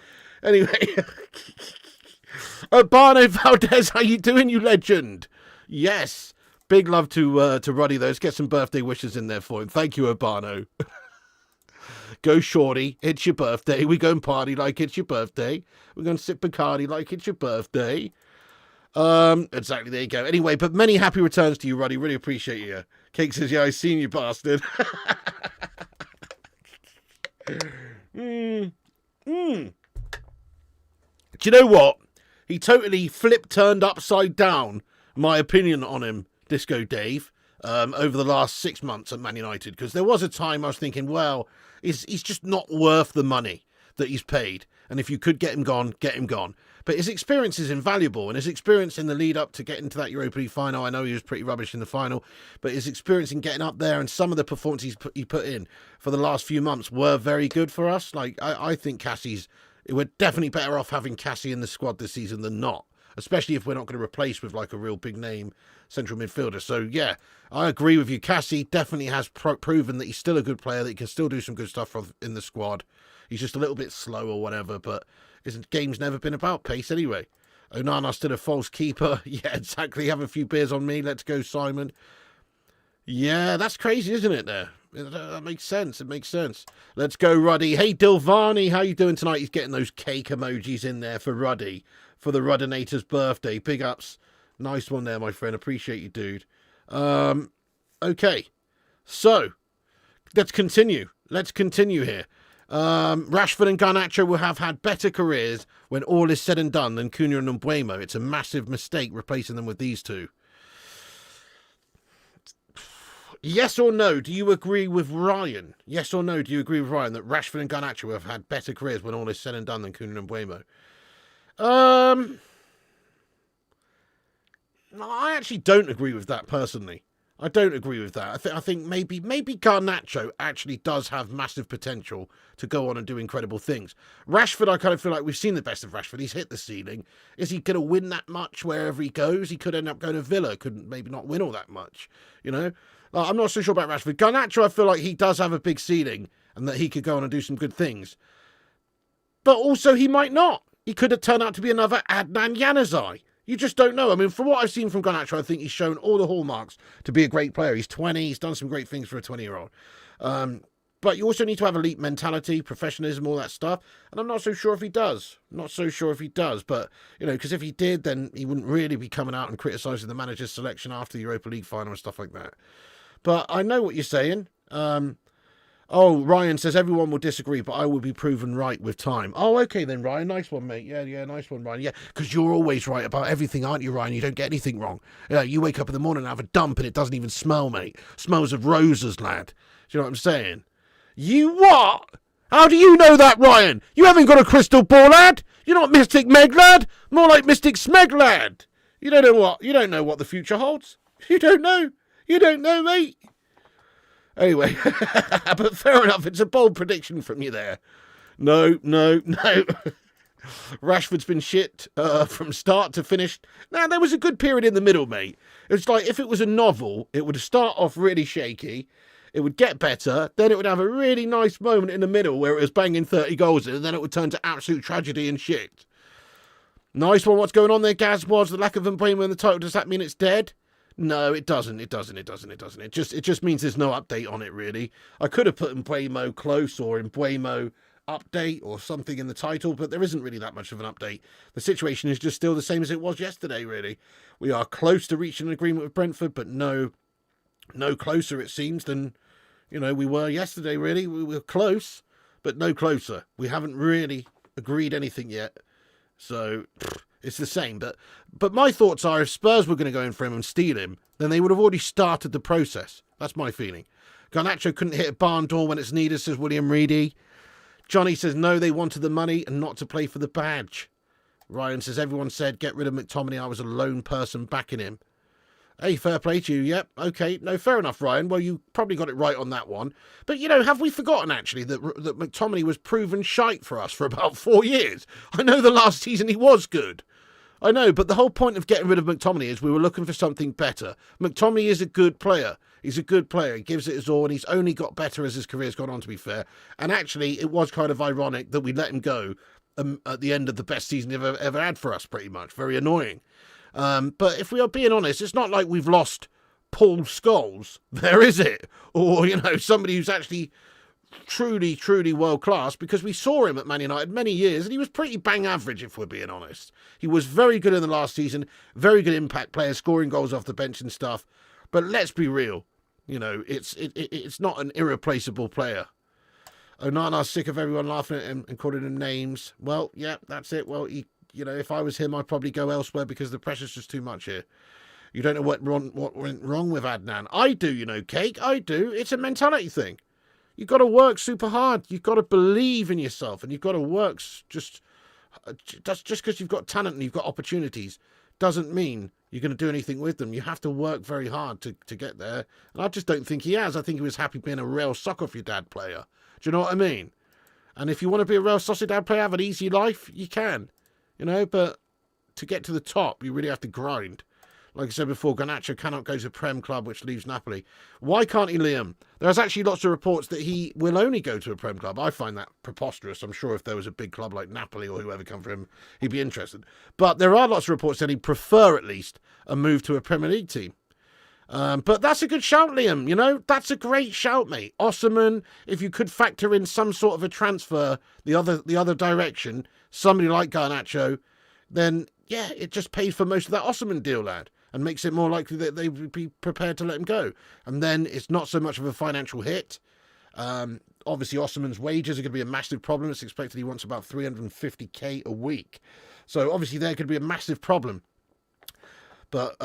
Anyway. Urbano Valdez, how you doing, you legend? Yes. Big love to Ruddy, though. Let's get some birthday wishes in there for him. Thank you, Urbano. Go shorty, it's your birthday. We go and party like it's your birthday. We're going to sip Bacardi like it's your birthday. Exactly, there you go. Anyway, but many happy returns to you, Ruddy. Really appreciate you. Cake says, yeah, I seen you, bastard. Do you know what? He totally turned upside down my opinion on him, Disco Dave, over the last 6 months at Man United. Because there was a time I was thinking, well, he's just not worth the money that he's paid. And if you could get him gone, get him gone. But his experience is invaluable. And his experience in the lead up to getting to that Europa League final, I know he was pretty rubbish in the final, but his experience in getting up there and some of the performances he put in for the last few months were very good for us. Like, I think we're definitely better off having Cassie in the squad this season than not. Especially if we're not going to replace with like a real big name central midfielder. So yeah, I agree with you. Cassie definitely has proven that he's still a good player, that he can still do some good stuff in the squad. He's just a little bit slow or whatever, but his game's never been about pace anyway. Onana's still a false keeper. Yeah, exactly. Have a few beers on me. Let's go, Simon. Yeah, that's crazy, isn't it there? That makes sense. It makes sense. Let's go, Ruddy. Hey, Dilvani, how you doing tonight? He's getting those cake emojis in there for Ruddy, for the Ruddinator's birthday. Big ups. Nice one there, my friend. Appreciate you, dude. Okay. So, let's continue. Let's continue here. Rashford and Garnacho will have had better careers when all is said and done than Cunha and Mbeumo. It's a massive mistake replacing them with these two. Yes or no, do you agree with Ryan? Yes or no, do you agree with Ryan that Rashford and Garnacho have had better careers when all is said and done than Cunha and Mbeumo? I actually don't agree with that personally. I don't agree with that. I think maybe Garnacho actually does have massive potential to go on and do incredible things. Rashford, I kind of feel like we've seen the best of Rashford. He's hit the ceiling. Is he going to win that much wherever he goes? He could end up going to Villa. Could maybe not win all that much, you know? I'm not so sure about Rashford. Garnacho, I feel like he does have a big ceiling and that he could go on and do some good things. But also he might not. He could have turned out to be another Adnan Januzaj. You just don't know. I mean, from what I've seen from Garnacho, I think he's shown all the hallmarks to be a great player. He's 20. He's done some great things for a 20-year-old. But you also need to have elite mentality, professionalism, all that stuff. And I'm not so sure if he does. Not so sure if he does. But, you know, because if he did, then he wouldn't really be coming out and criticising the manager's selection after the Europa League final and stuff like that. But I know what you're saying. Oh, Ryan says everyone will disagree, but I will be proven right with time. Oh, okay then, Ryan. Nice one, mate. Yeah, nice one, Ryan. Yeah, because you're always right about everything, aren't you, Ryan? You don't get anything wrong. Yeah, you wake up in the morning and have a dump and it doesn't even smell, mate. Smells of roses, lad. Do you know what I'm saying? You what? How do you know that, Ryan? You haven't got a crystal ball, lad. You're not Mystic Meg, lad. More like Mystic Smeg, lad. You don't know what? You don't know what the future holds. You don't know. You don't know, mate. Anyway, but fair enough. It's a bold prediction from you there. No. Rashford's been shit from start to finish. Now, there was a good period in the middle, mate. It's like if it was a novel, it would start off really shaky. It would get better. Then it would have a really nice moment in the middle where it was banging 30 goals in, and then it would turn to absolute tragedy and shit. Nice one. What's going on there, Gaz? Was the lack of Mbeumo in the title, does that mean it's dead? No, it doesn't. It just means there's no update on it, really. I could have put Mbeumo close or Mbeumo update or something in the title, but there isn't really that much of an update. The situation is just still the same as it was yesterday, really. We are close to reaching an agreement with Brentford, but no closer, it seems, than, we were yesterday, really. We were close, but no closer. We haven't really agreed anything yet. So it's the same. But my thoughts are, if Spurs were going to go in for him and steal him, then they would have already started the process. That's my feeling. Garnacho couldn't hit a barn door when it's needed, says William Reedy. Johnny says, no, they wanted the money and not to play for the badge. Ryan says, everyone said, get rid of McTominay. I was a lone person backing him. Hey, fair play to you. Yep. Okay. No, fair enough, Ryan. Well, you probably got it right on that one. But, have we forgotten, actually, that McTominay was proven shite for us for about 4 years? I know the last season he was good. I know, but the whole point of getting rid of McTominay is we were looking for something better. McTominay is a good player. He's a good player. He gives it his all, and he's only got better as his career's gone on, to be fair. And actually, it was kind of ironic that we let him go at the end of the best season he ever had for us, pretty much. Very annoying. But if we are being honest, it's not like we've lost Paul Scholes. There is it. Or, somebody who's actually truly, truly world class, because we saw him at Man United many years and he was pretty bang average, if we're being honest. He was very good in the last season, very good impact player, scoring goals off the bench and stuff. But let's be real. It's not an irreplaceable player. Onana's sick of everyone laughing at him and calling him names. Well, yeah, that's it. Well, if I was him, I'd probably go elsewhere because the pressure's just too much here. You don't know what went wrong with Adnan. I do, Cake. I do. It's a mentality thing. You've got to work super hard. You've got to believe in yourself, and you've got to work just because you've got talent and you've got opportunities doesn't mean you're going to do anything with them. You have to work very hard to get there. And I just don't think he has. I think he was happy being a real suck off your dad player. Do you know what I mean? And if you want to be a real Sociedad player, have an easy life, you can. But to get to the top, you really have to grind. Like I said before, Garnacho cannot go to a Prem club, which leaves Napoli. Why can't he, Liam? There's actually lots of reports that he will only go to a Prem club. I find that preposterous. I'm sure if there was a big club like Napoli or whoever come for him, he'd be interested. But there are lots of reports that he'd prefer, at least, a move to a Premier League team. But that's a good shout, Liam. That's a great shout, mate. Osimhen, if you could factor in some sort of a transfer the other direction, somebody like Garnacho, then, yeah, it just pays for most of that Osimhen deal, lad, and makes it more likely that they would be prepared to let him go. And then it's not so much of a financial hit. Obviously, Osimhen's wages are going to be a massive problem. It's expected he wants about 350k a week. So, obviously, there could be a massive problem. But,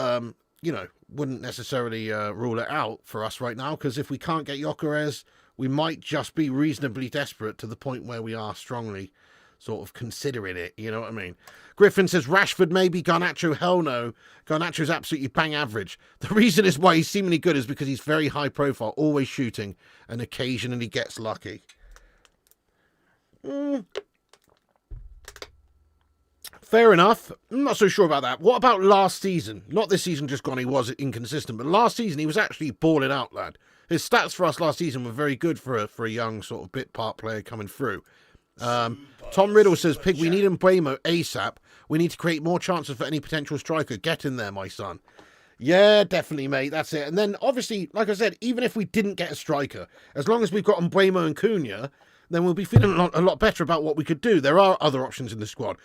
wouldn't necessarily rule it out for us right now, because if we can't get Gyokeres, we might just be reasonably desperate to the point where we are strongly sort of considering it, you know what I mean? Griffin says, Rashford maybe, Garnacho, hell no. Garnacho's absolutely bang average. The reason is why he's seemingly good is because he's very high profile, always shooting, and occasionally gets lucky. Fair enough. I'm not so sure about that. What about last season? Not this season just gone, he was inconsistent, but last season he was actually balling out, lad. His stats for us last season were very good for a young sort of bit part player coming through. Tom Riddle says, Pig, we need Mbeumo ASAP. We need to create more chances for any potential striker. Get in there, my son. Yeah, definitely, mate. That's it. And then, obviously, like I said, even if we didn't get a striker, as long as we've got Mbeumo and Cunha, then we'll be feeling a lot better about what we could do. There are other options in the squad.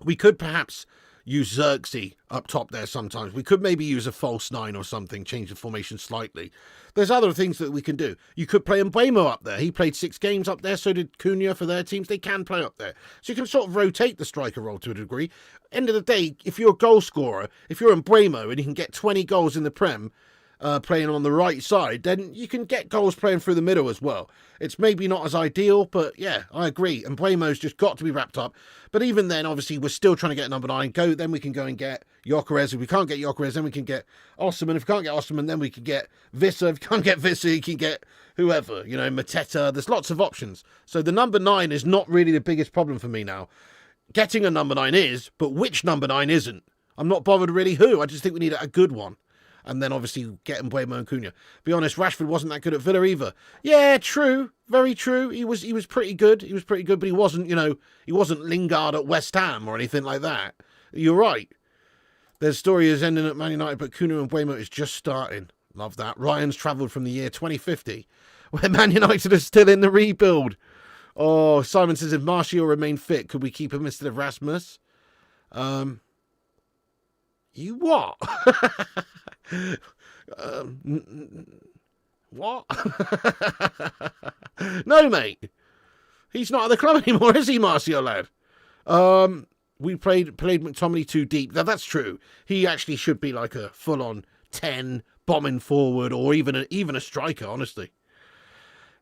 We could perhaps, use Xerxes up top there sometimes. We could maybe use a false 9 or something, change the formation slightly. There's other things that we can do. You could play Mbeumo up there. He played 6 games up there, so did Cunha for their teams. They can play up there. So you can sort of rotate the striker role to a degree. End of the day, if you're a goal scorer, if you're Mbeumo and you can get 20 goals in the Prem, playing on the right side, then you can get goals playing through the middle as well. It's maybe not as ideal, but yeah, I agree. And Mbeumo's just got to be wrapped up. But even then, obviously, we're still trying to get number 9. Then we can go and get Gyokeres. If we can't get Gyokeres, then we can get Osimhen. If we can't get Osimhen, then we can get Visser. If we can't get Visser, you can get whoever, Mateta. There's lots of options. So the number 9 is not really the biggest problem for me now. Getting a number 9 is, but which number 9 isn't? I'm not bothered really who. I just think we need a good one. And then obviously get Mbeumo and Cunha. Be honest, Rashford wasn't that good at Villa either. Yeah, true. Very true. He was pretty good. He was pretty good, but he wasn't, he wasn't Lingard at West Ham or anything like that. You're right. Their story is ending at Man United, but Cunha and Mbeumo is just starting. Love that. Ryan's travelled from the year 2050, where Man United are still in the rebuild. Oh, Simon says, if Martial remained fit, could we keep him instead of Rasmus? You what? What? No, mate. He's not at the club anymore, is he, Martial, lad? We played McTominay too deep. Now, that's true. He actually should be like a full-on 10 bombing forward, or even a striker, honestly.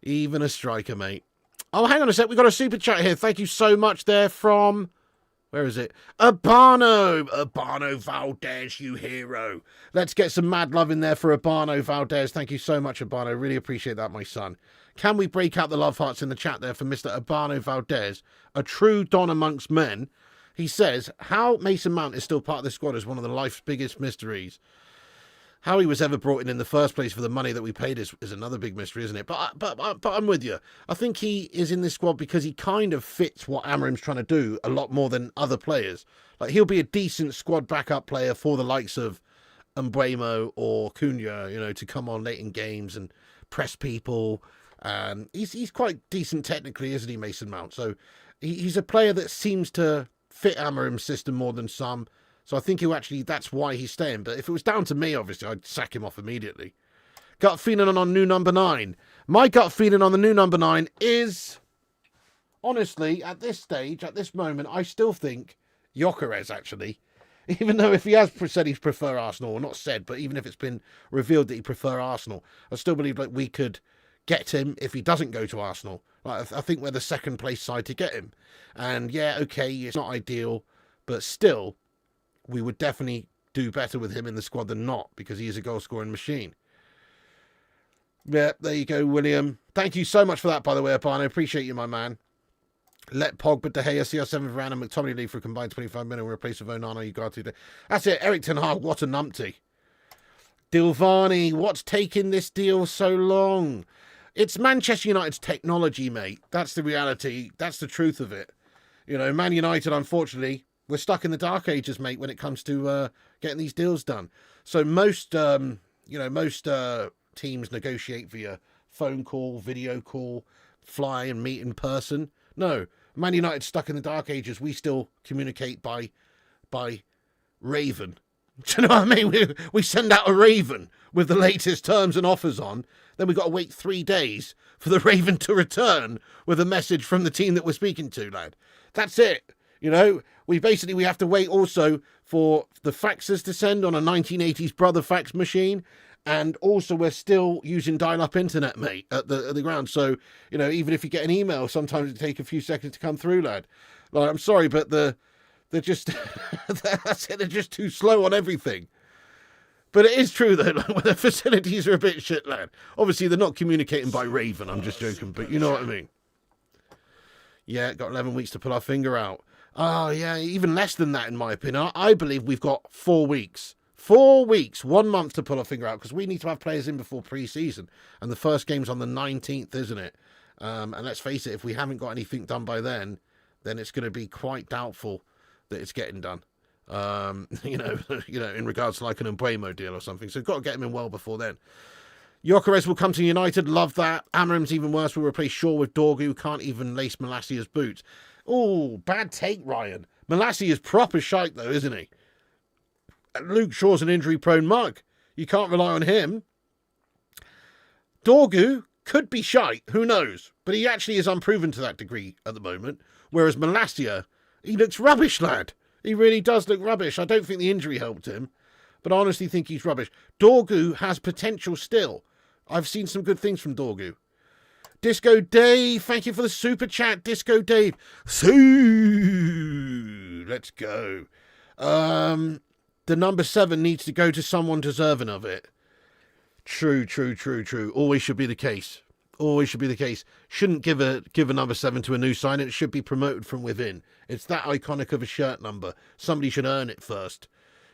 Even a striker, mate. Oh, hang on a sec. We've got a super chat here. Thank you so much there from... Where is it? Urbano Valdez, you hero. Let's get some mad love in there for Urbano Valdez. Thank you so much, Urbano. Really appreciate that, my son. Can we break out the love hearts in the chat there for Mr. Urbano Valdez, a true don amongst men? He says, how Mason Mount is still part of the squad is one of the life's biggest mysteries. How he was ever brought in the first place for the money that we paid is another big mystery, isn't it? But I'm with you. I think he is in this squad because he kind of fits what Amorim's trying to do a lot more than other players. Like, he'll be a decent squad backup player for the likes of Mbeumo or Cunha, to come on late in games and press people. He's quite decent technically, isn't he, Mason Mount? So he's a player that seems to fit Amorim's system more than some. So I think that's why he's staying. But if it was down to me, obviously, I'd sack him off immediately. Gut feeling on new number 9. My gut feeling on the new number 9 is, honestly, at this stage, at this moment, I still think Gyokeres, actually. Even though if he has said he prefer Arsenal, or not said, but even if it's been revealed that he prefer Arsenal, I still believe that we could get him if he doesn't go to Arsenal. Like, I think we're the second place side to get him. And yeah, okay, it's not ideal, but still... we would definitely do better with him in the squad than not, because he is a goal-scoring machine. Yeah, there you go, William. Thank you so much for that, by the way, Urbano. Appreciate you, my man. Let Pogba, De Gea, CR7 Varane and McTominay leave for a combined 25 million in replace of Onana, Ugarte. That's it, Eric Ten Hag, what a numpty. Dilvani, what's taking this deal so long? It's Manchester United's technology, mate. That's the reality. That's the truth of it. Man United, unfortunately... we're stuck in the dark ages, mate, when it comes to getting these deals done. So most teams negotiate via phone call, video call, fly and meet in person. No, Man United stuck in the dark ages. We still communicate by Raven. Do you know what I mean? We send out a Raven with the latest terms and offers on. Then we've got to wait 3 days for the Raven to return with a message from the team that we're speaking to, lad. That's it. We have to wait also for the faxes to send on a 1980s brother fax machine. And also we're still using dial-up internet, mate, at the ground. So, even if you get an email, sometimes it takes a few seconds to come through, lad. Like, I'm sorry, but they're just, that's it, they're just too slow on everything. But it is true, though, like, when the facilities are a bit shit, lad. Obviously, they're not communicating by Raven, I'm just joking, but you know what I mean. Yeah, got 11 weeks to pull our finger out. Oh, yeah, even less than that, in my opinion. I believe we've got 4 weeks. 4 weeks, 1 month to pull our finger out, because we need to have players in before pre-season. And the first game's on the 19th, isn't it? And let's face it, if we haven't got anything done by then it's going to be quite doubtful that it's getting done. In regards to like an Mbeumo deal or something. So we've got to get him in well before then. Gyokeres will come to United. Love that. Amorim's even worse. We'll replace Shaw with Dorgu, who can't even lace Malacia's boots. Oh, bad take, Ryan. Malassi is proper shite, though, isn't he? And Luke Shaw's an injury-prone mug. You can't rely on him. Dorgu could be shite, who knows? But he actually is unproven to that degree at the moment. Whereas Malacia, he looks rubbish, lad. He really does look rubbish. I don't think the injury helped him, but I honestly think he's rubbish. Dorgu has potential still. I've seen some good things from Dorgu. Disco Dave, thank you for the super chat, Disco Dave. Let's go. The number 7 needs to go to someone deserving of it. True. Always should be the case. Always should be the case. Shouldn't give a number 7 to a new sign. It should be promoted from within. It's that iconic of a shirt number. Somebody should earn it first.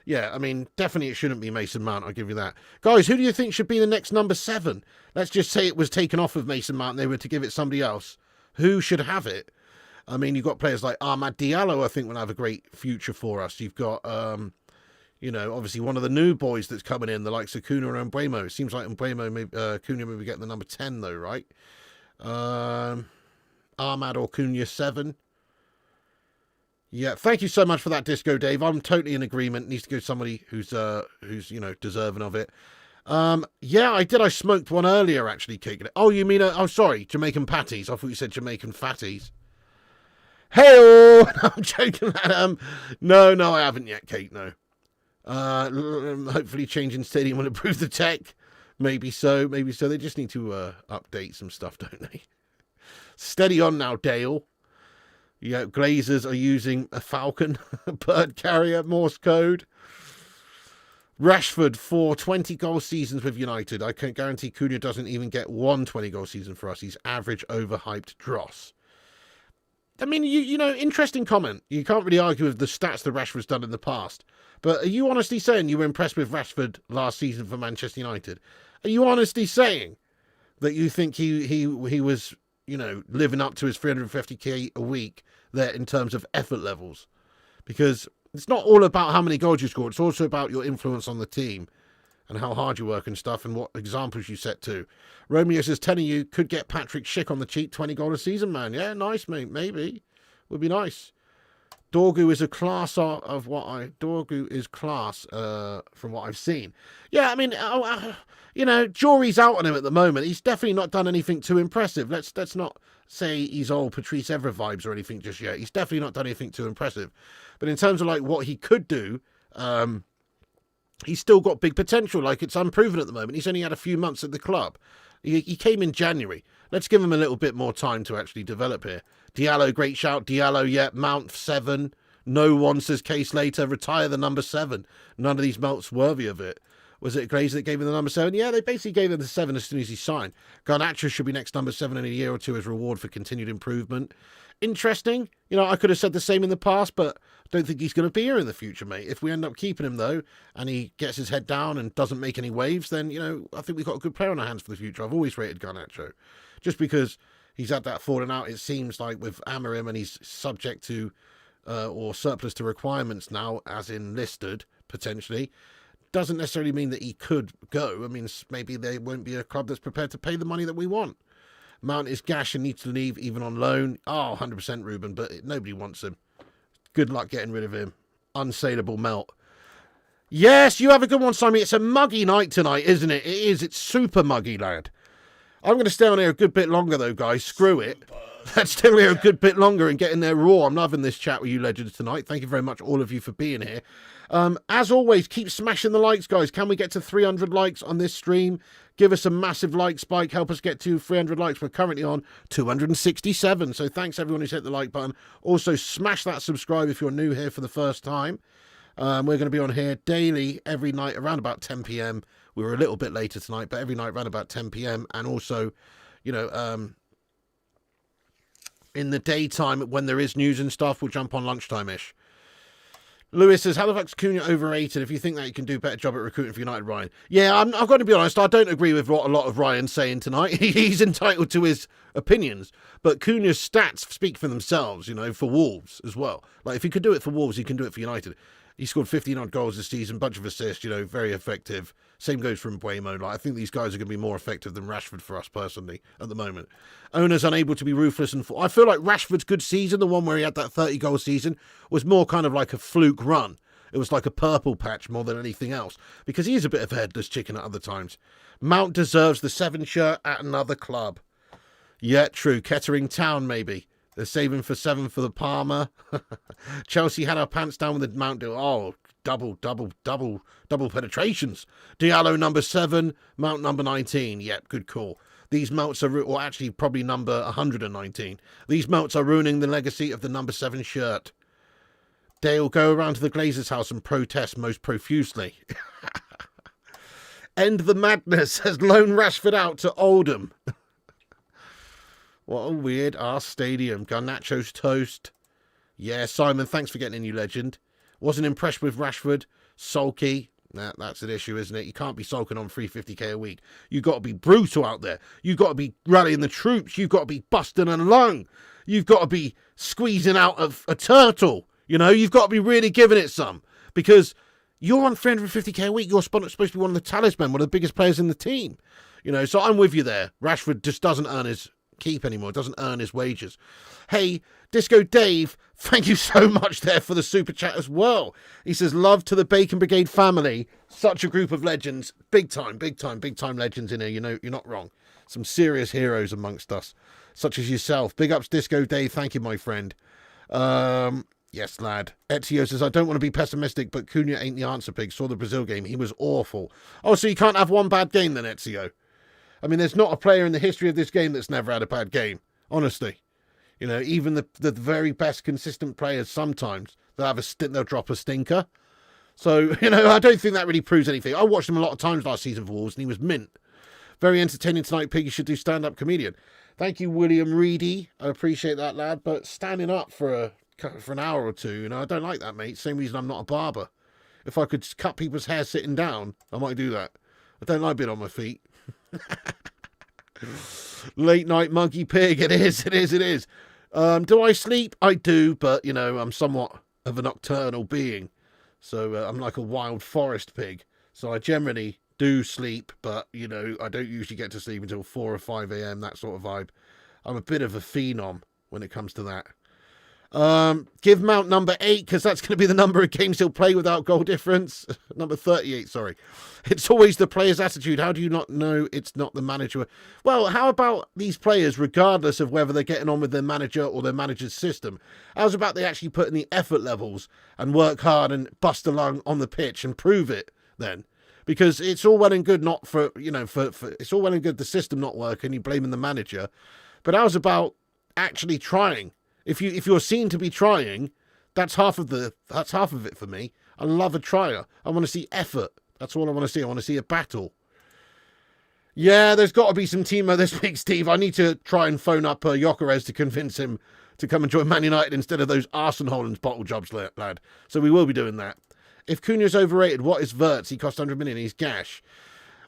Yeah, I mean, definitely it shouldn't be Mason Mount, I'll give you that. Guys, who do you think should be the next number 7? Let's just say it was taken off of Mason Mount and they were to give it somebody else. Who should have it? I mean, you've got players like Ahmad Diallo, I think, will have a great future for us. You've got, obviously one of the new boys that's coming in, the likes of Cunha and Mbeumo. It seems like Cunha may be getting the number 10, though, right? Ahmad or Cunha 7. Yeah, thank you so much for that, Disco Dave. I'm totally in agreement. It needs to go to somebody who's deserving of it. Yeah, I did. I smoked one earlier, actually, kicking it. Oh, you mean, sorry, Jamaican patties. I thought you said Jamaican fatties. Hey, I'm joking. No, I haven't yet, Kate, no. Hopefully changing stadium will improve the tech. Maybe so. They just need to update some stuff, don't they? Steady on now, Dale. Yeah, Glazers are using a Falcon bird carrier, Morse code. Rashford for 20 goal seasons with United. I can guarantee Cunha doesn't even get one 20-goal season for us. He's average, overhyped dross. I mean, you know, interesting comment. You can't really argue with the stats that Rashford's done in the past. But are you honestly saying you were impressed with Rashford last season for Manchester United? Are you honestly saying that you think he was, living up to his 350k a week there in terms of effort levels? Because it's not all about how many goals you score. It's also about your influence on the team and how hard you work and stuff and what examples you set to. Romeo says, telling you, could get Patrick Schick on the cheap, 20 goal a season, man. Yeah, nice, mate. Maybe. Would be nice. Dorgu is a class from what I've seen. Yeah, I mean, jury's out on him at the moment. He's definitely not done anything too impressive. Let's not say he's old Patrice Evra vibes or anything just yet. He's definitely not done anything too impressive. But in terms of like what he could do, he's still got big potential. Like, it's unproven at the moment. He's only had a few months at the club. He came in January. Let's give him a little bit more time to actually develop here. Diallo, great shout. Diallo, yeah. Mount 7. No one, says Case later. Retire the number 7. None of these Mounts worthy of it. Was it Glazer that gave him the number 7? Yeah, they basically gave him the 7 as soon as he signed. Garnacho should be next number 7 in a year or two as reward for continued improvement. Interesting. I could have said the same in the past, but I don't think he's going to be here in the future, mate. If we end up keeping him, though, and he gets his head down and doesn't make any waves, then, I think we've got a good player on our hands for the future. I've always rated Garnacho. Just because he's had that falling out, it seems like, with Amorim, and he's subject to or surplus to requirements now, as in listed, potentially, doesn't necessarily mean that he could go. I mean, maybe there won't be a club that's prepared to pay the money that we want. Mount is gash and needs to leave, even on loan. Oh, 100% Ruben, but nobody wants him. Good luck getting rid of him. Unsaleable melt. Yes, you have a good one, Simon. It's a muggy night tonight, isn't it? It is. It's super muggy, lad. I'm going to stay on here a good bit longer, though, guys. Screw it. Let's stay on here a good bit longer and get in there raw. I'm loving this chat with you legends tonight. Thank you very much, all of you, for being here. As always, keep smashing the likes, guys. Can we get to 300 likes on this stream? Give us a massive like spike. Help us get to 300 likes. We're currently on 267. So thanks, everyone who's hit the like button. Also, smash that subscribe if you're new here for the first time. We're going to be on here daily, every night, around about 10 p.m. We were a little bit later tonight, but every night around about 10 p.m. And also, in the daytime, when there is news and stuff, we'll jump on lunchtime-ish. Lewis says, how the fuck's Cunha overrated? If you think that you can do a better job at recruiting for United, Ryan. Yeah, I've got to be honest, I don't agree with what a lot of Ryan's saying tonight. He's entitled to his opinions. But Cunha's stats speak for themselves, for Wolves as well. Like, if he could do it for Wolves, he can do it for United. He scored 15-odd goals this season, bunch of assists, very effective. Same goes for Mbeumo. Like, I think these guys are going to be more effective than Rashford for us personally at the moment. Owners unable to be ruthless. I feel like Rashford's good season, the one where he had that 30-goal season, was more kind of like a fluke run. It was like a purple patch more than anything else, because he is a bit of a headless chicken at other times. Mount deserves the 7 shirt at another club. Yeah, true. Kettering Town, maybe. They're saving for 7 for the Palmer. Chelsea had our pants down with the Mount deal. Oh, double penetrations. Diallo number 7, Mount number 19. Yep, good call. These Mounts are, or actually probably number 119. These Mounts are ruining the legacy of the number 7 shirt. Dale, go around to the Glazers' house and protest most profusely. End the madness has loaned Rashford out to Oldham. What a weird ass stadium. Garnacho's toast. Yeah, Simon, thanks for getting in, you legend. Wasn't impressed with Rashford. Sulky. Nah, that's an issue, isn't it? You can't be sulking on 350k a week. You've got to be brutal out there. You've got to be rallying the troops. You've got to be busting a lung. You've got to be squeezing out of a turtle. You know, you've got to be really giving it some, because you're on 350k a week. You're supposed to be one of the talisman, one of the biggest players in the team. You know, so I'm with you there. Rashford just doesn't earn his keep anymore. Doesn't earn his wages. Hey, Disco Dave, thank you so much there for the super chat as well. He says, love to the Bacon Brigade family. Such a group of legends. Big time legends in here. You know, you're not wrong. Some serious heroes amongst us, such as yourself. Big ups, Disco Dave. Thank you, my friend. Yes, lad. Ezio says, I don't want to be pessimistic, but Cunha ain't the answer, pig. Saw the Brazil game. He was awful. Oh, so you can't have one bad game then, Ezio? I mean, there's not a player in the history of this game that's never had a bad game. Honestly. You know, even the very best consistent players, sometimes they'll drop a stinker. So, you know, I don't think that really proves anything. I watched him a lot of times last season for Wolves, and he was mint. Very entertaining tonight, pig. You should do stand-up comedian. Thank you, William Reedy. I appreciate that, lad. But standing up for an hour or two, you know, I don't like that, mate. Same reason I'm not a barber. If I could cut people's hair sitting down, I might do that. I don't like being on my feet. Late night monkey pig. It is. Do I sleep? I do, but, you know, I'm somewhat of a nocturnal being. So I'm like a wild forest pig. So I generally do sleep, but, you know, I don't usually get to sleep until 4 or 5 a.m., that sort of vibe. I'm a bit of a phenom when it comes to that. Give Mount number 8, because that's going to be the number of games he'll play without goal difference. Number 38, sorry. It's always the player's attitude. How do you not know it's not the manager? Well, how about these players, regardless of whether they're getting on with their manager or their manager's system? How's about they actually put in the effort levels and work hard and bust along on the pitch and prove it then? Because it's all well and good not for, you know, for it's all well and good the system not working, you blaming the manager. But how's about actually trying? If you're seen to be trying, that's half of it for me. I love a trier. I want to see effort. That's all I want to see. I want to see a battle. Yeah, there's got to be some teamo this week, Steve. I need to try and phone up Gyokeres to convince him to come and join Man United instead of those Arsenal bottle jobs, lad. So we will be doing that. If Cunha's overrated, what is Wirtz? He cost 100 million. He's gash.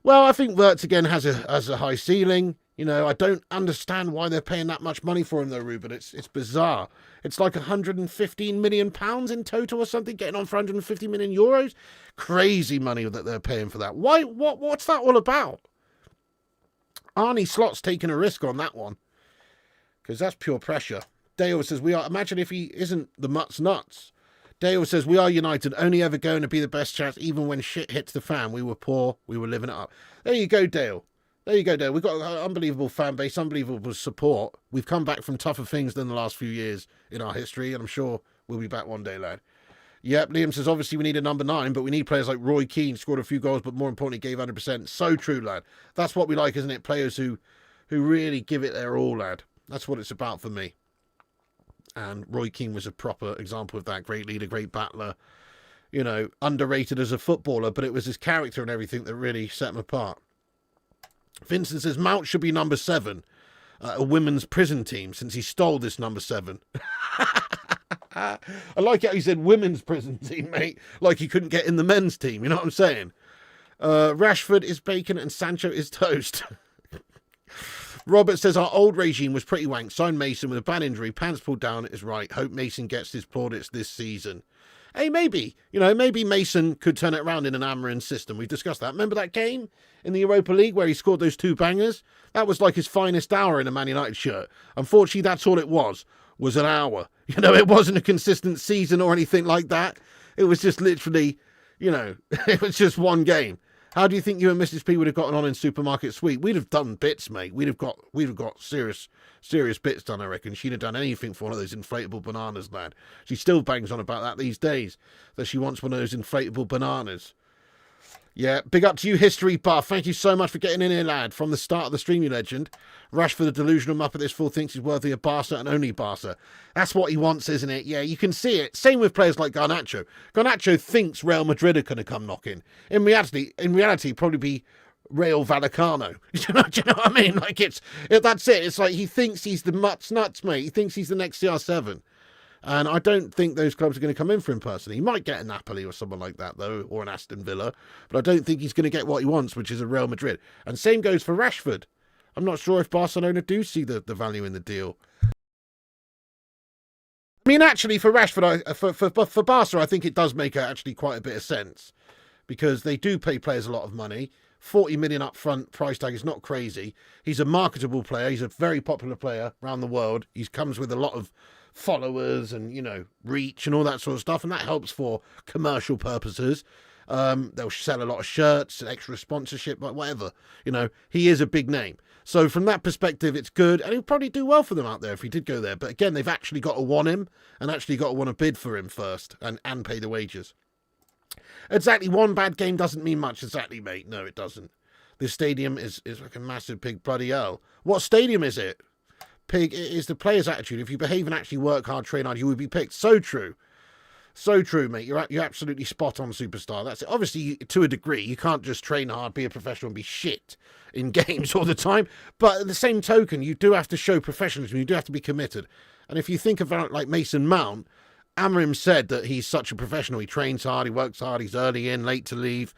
Well, I think Wirtz again has a high ceiling. You know, I don't understand why they're paying that much money for him, though, Ruben. It's bizarre. It's like £115 million in total or something, getting on for 150 million euros. Crazy money that they're paying for that. Why? What's that all about? Arnie Slot's taking a risk on that one, because that's pure pressure. Dale says, imagine if he isn't the Mutt's nuts. Dale says, we are United, only ever going to be the best chance, even when shit hits the fan. We were poor, we were living it up. There you go, Dale. We've got an unbelievable fan base, unbelievable support. We've come back from tougher things than the last few years in our history, and I'm sure we'll be back one day, lad. Yep, Liam says, obviously we need a number 9, but we need players like Roy Keane, scored a few goals, but more importantly, gave 100%. So true, lad. That's what we like, isn't it? Players who really give it their all, lad. That's what it's about for me. And Roy Keane was a proper example of that. Great leader, great battler. You know, underrated as a footballer, but it was his character and everything that really set him apart. Vincent says, Mount should be number 7, a women's prison team, since he stole this number 7. I like how he said women's prison team, mate, like he couldn't get in the men's team, you know what I'm saying? Rashford is bacon and Sancho is toast. Robert says, our old regime was pretty wank. Signed Mason with a bad injury, pants pulled down, is right. Hope Mason gets his plaudits this season. Hey, maybe, maybe Mason could turn it around in an Amorim system. We've discussed that. Remember that game in the Europa League where he scored those 2 bangers? That was like his finest hour in a Man United shirt. Unfortunately, that's all it was an hour. It wasn't a consistent season or anything like that. It was just literally, it was just one game. How do you think you and Mrs. P would have gotten on in Supermarket Sweep? We'd have done bits, mate. We'd have got serious bits done, I reckon. She'd have done anything for one of those inflatable bananas, lad. She still bangs on about that these days, that she wants one of those inflatable bananas. Yeah, big up to you, History Buff. Thank you so much for getting in here, lad. From the start of the stream, you legend. Rashford, the delusional muppet this fool thinks he's worthy of Barca and only Barca. That's what he wants, isn't it? Yeah, you can see it. Same with players like Garnacho. Garnacho thinks Real Madrid are going to come knocking. In reality, probably be Real Vallecano. Do you know what I mean? Like, that's it. It's like he thinks he's the nuts, mate. He thinks he's the next CR7. And I don't think those clubs are going to come in for him personally. He might get a Napoli or someone like that, though, or an Aston Villa. But I don't think he's going to get what he wants, which is a Real Madrid. And same goes for Rashford. I'm not sure if Barcelona do see the value in the deal. I mean, actually, for Rashford, for Barca, I think it does make actually quite a bit of sense. Because they do pay players a lot of money. 40 million up front price tag is not crazy. He's a marketable player. He's a very popular player around the world. He comes with a lot of followers and, reach and all that sort of stuff. And that helps for commercial purposes. They'll sell a lot of shirts, extra sponsorship, whatever. He is a big name. So from that perspective, it's good. And he'll probably do well for them out there if he did go there. But again, they've actually got to want him and actually got to want to bid for him first and pay the wages. Exactly, one bad game doesn't mean much. Exactly, mate. No, it doesn't. This stadium is like a massive pig, bloody hell. What stadium is it? Pig, it is the player's attitude. If you behave and actually work hard, train hard, you would be picked. So true. So true, mate. You're absolutely spot on, superstar. That's it. Obviously, to a degree, you can't just train hard, be a professional, and be shit in games all the time. But at the same token, you do have to show professionalism. You do have to be committed. And if you think about like Mason Mount, Amorim said that he's such a professional. He trains hard, he works hard, he's early in, late to leave.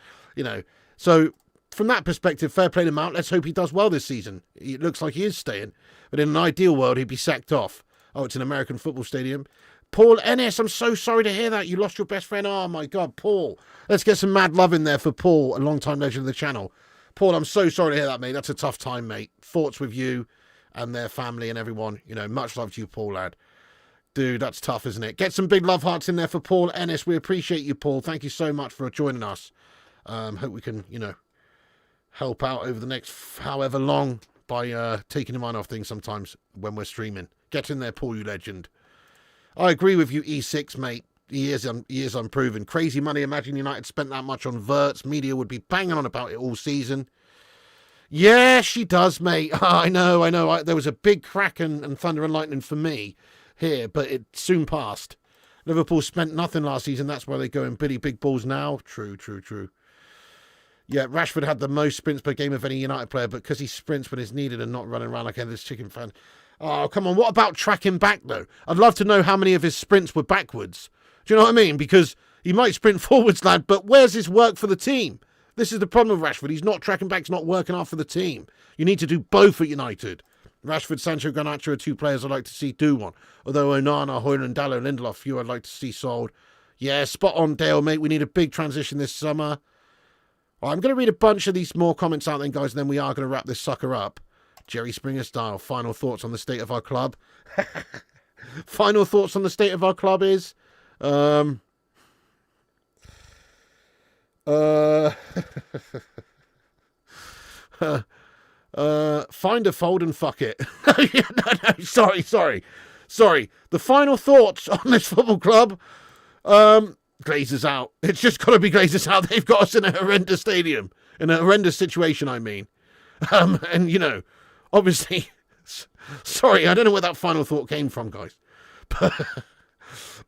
So from that perspective, fair play to Mount. Let's hope he does well this season. It looks like he is staying. But in an ideal world, he'd be sacked off. Oh, it's an American football stadium. Paul Ennis, I'm so sorry to hear that. You lost your best friend. Oh, my God, Paul. Let's get some mad love in there for Paul, a long-time legend of the channel. Paul, I'm so sorry to hear that, mate. That's a tough time, mate. Thoughts with you and their family and everyone. Much love to you, Paul, lad. Dude, that's tough, isn't it? Get some big love hearts in there for Paul Ennis. We appreciate you, Paul. Thank you so much for joining us. Hope we can, help out over the next however long by taking your mind off things sometimes when we're streaming. Get in there, Paul, you legend. I agree with you, E6, mate. He is unproven. Crazy money. Imagine United spent that much on Verts. Media would be banging on about it all season. Yeah, she does, mate. I know. There was a big crack and thunder and lightning for me here, but it soon passed. Liverpool spent nothing last season. That's why they go in big balls now. True. Yeah, Rashford had the most sprints per game of any United player, but because he sprints when it's needed and not running around like this chicken fan. Oh, come on. What about tracking back, though? I'd love to know how many of his sprints were backwards. Do you know what I mean? Because he might sprint forwards, lad, but where's his work for the team? This is the problem with Rashford. He's not tracking back. He's not working hard for the team. You need to do both at United. Rashford, Sancho, Garnacho are 2 players I'd like to see do one. Although Onana, Hojlund, Dallo, Lindelof, few I'd like to see sold. Yeah, spot on, Dale, mate. We need a big transition this summer. Well, I'm going to read a bunch of these more comments out then, guys, and then we are going to wrap this sucker up. Jerry Springer style. Final thoughts on the state of our club. Final thoughts on the state of our club is... find a fold and fuck it. No, sorry. The final thoughts on this football club, Glazers out. It's just got to be Glazers out. They've got us in a horrendous stadium, in a horrendous situation, I mean. And, obviously, sorry, I don't know where that final thought came from, guys.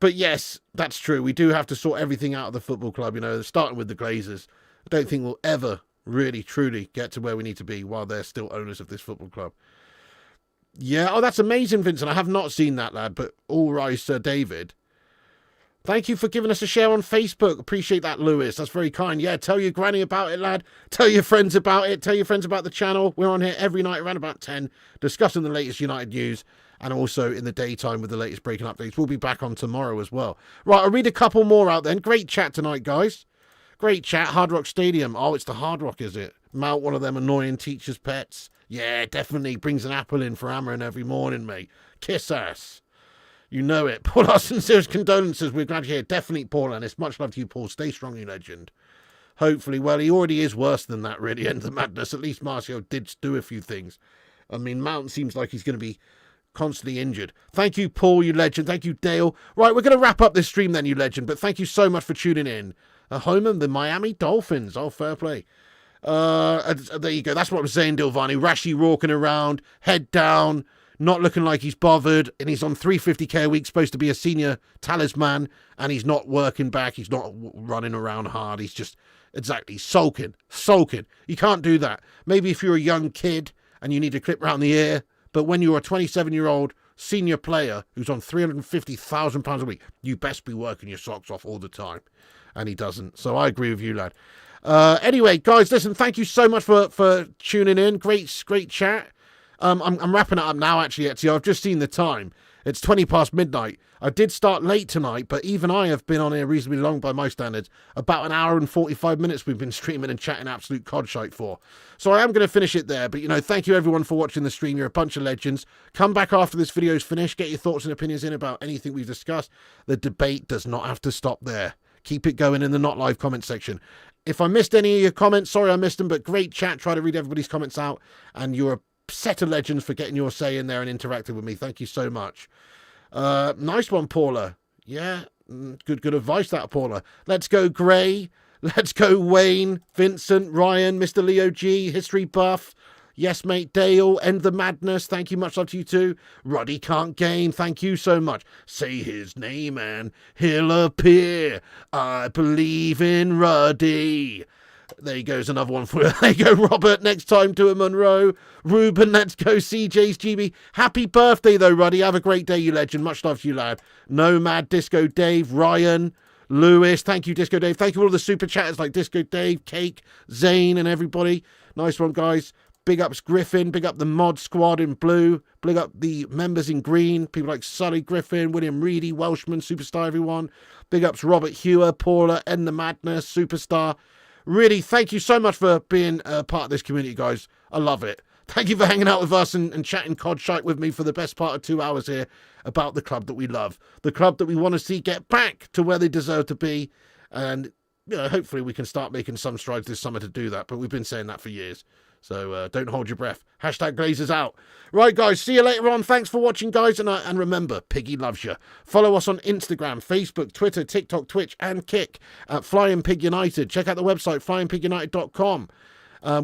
But yes, that's true. We do have to sort everything out of the football club, starting with the Glazers. I don't think we'll ever really, truly get to where we need to be while they're still owners of this football club. Yeah, oh, that's amazing, Vincent. I have not seen that, lad, but all rise, Sir David. Thank you for giving us a share on Facebook. Appreciate that, Lewis. That's very kind. Yeah, tell your granny about it, lad. Tell your friends about it. Tell your friends about the channel. We're on here every night around about 10, discussing the latest United news, and also in the daytime with the latest breaking updates. We'll be back on tomorrow as well. Right, I'll read a couple more out then. Great chat tonight, guys. Great chat. Hard Rock Stadium. Oh, it's the Hard Rock, is it? Mount, one of them annoying teachers' pets. Yeah, definitely. Brings an apple in for Amarin every morning, mate. Kiss ass. You know it. Paul, our sincerest condolences. We're glad you're here. Definitely, Paul, and it's much love to you, Paul. Stay strong, you legend. Hopefully, well, he already is worse than that, really, end of the madness. At least Marcio did do a few things. I mean, Mount seems like he's going to be constantly injured. Thank you, Paul, you legend. Thank you, Dale. Right, we're going to wrap up this stream then, you legend, but thank you so much for tuning in. Home of the Miami Dolphins. Oh, fair play. There you go. That's what I was saying, Dilvani. Rashly walking around, head down, not looking like he's bothered, and he's on 350k a week, supposed to be a senior talisman, and he's not working back, he's not running around hard, he's just, exactly, sulking. You can't do that. Maybe if you're a young kid, and you need a clip round the ear, but when you're a 27-year-old senior player, who's on £350,000 a week, you best be working your socks off all the time, and he doesn't, so I agree with you, lad. Anyway, guys, listen, thank you so much for tuning in, great chat. I'm wrapping it up now, actually. I've just seen the time. It's 20 past midnight. I did start late tonight, but even I have been on here reasonably long by my standards. About an hour and 45 minutes we've been streaming and chatting absolute codshite for. So I am going to finish it there, but, thank you everyone for watching the stream. You're a bunch of legends. Come back after this video's finished. Get your thoughts and opinions in about anything we've discussed. The debate does not have to stop there. Keep it going in the not live comment section. If I missed any of your comments, sorry I missed them, but great chat. Try to read everybody's comments out, and you're a set of legends for getting your say in there and interacting with me. Thank you so much. Nice one, Paula. Yeah, good advice, that, Paula. Let's go, Gray. Let's go, Wayne, Vincent, Ryan, Mr. Leo G, History Buff. Yes, mate, Dale, End the Madness. Thank you, much love to you too. Ruddy Can't Gain. Thank you so much. Say his name and he'll appear. I believe in Ruddy. There goes another one for you. There you go, Robert. Next time to a Monroe. Ruben, let's go. CJ's GB. Happy birthday, though, Ruddy. Have a great day, you legend. Much love to you, lad. Nomad, Disco Dave, Ryan, Lewis. Thank you, Disco Dave. Thank you all the super chatters like Disco Dave, Cake, Zane, and everybody. Nice one, guys. Big ups Griffin. Big up the mod squad in blue. Big up the members in green. People like Sully Griffin, William Reedy, Welshman, superstar, everyone. Big ups Robert Hewer, Paula, End the Madness, superstar. Really, thank you so much for being a part of this community, guys. I love it. Thank you for hanging out with us and chatting cod shite with me for the best part of 2 hours here about the club that we love. The club that we want to see get back to where they deserve to be. And, hopefully we can start making some strides this summer to do that. But we've been saying that for years. So don't hold your breath. Hashtag Glazers out. Right, guys. See you later on. Thanks for watching, guys. And remember, Piggy loves you. Follow us on Instagram, Facebook, Twitter, TikTok, Twitch, and Kick at Flying Pig United. Check out the website, flyingpigunited.com,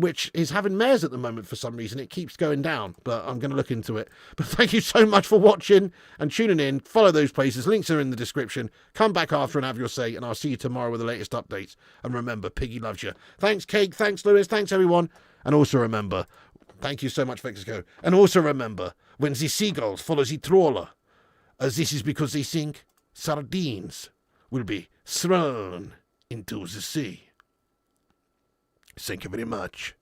which is having mares at the moment for some reason. It keeps going down, but I'm going to look into it. But thank you so much for watching and tuning in. Follow those places. Links are in the description. Come back after and have your say, and I'll see you tomorrow with the latest updates. And remember, Piggy loves you. Thanks, Cake. Thanks, Lewis. Thanks, everyone. And also remember, thank you so much, Mexico. And also remember, when the seagulls follow the trawler, this is because they think sardines will be thrown into the sea. Thank you very much.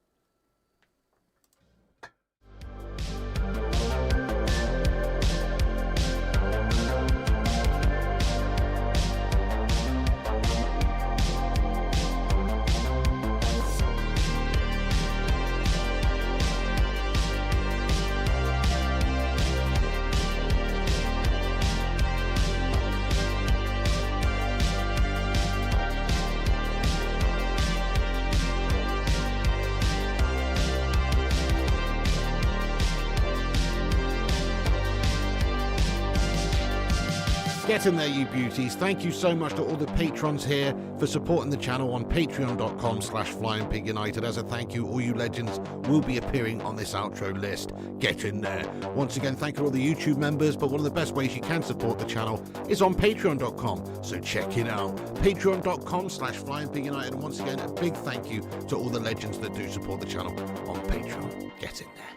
Get in there, you beauties. Thank you so much to all the patrons here for supporting the channel on patreon.com/flyingpigunited. As a thank you, all you legends will be appearing on this outro list. Get in there. Once again, thank you to all the YouTube members, but one of the best ways you can support the channel is on patreon.com, so check it out. Patreon.com/flyingpigunited. And once again, a big thank you to all the legends that do support the channel on Patreon. Get in there.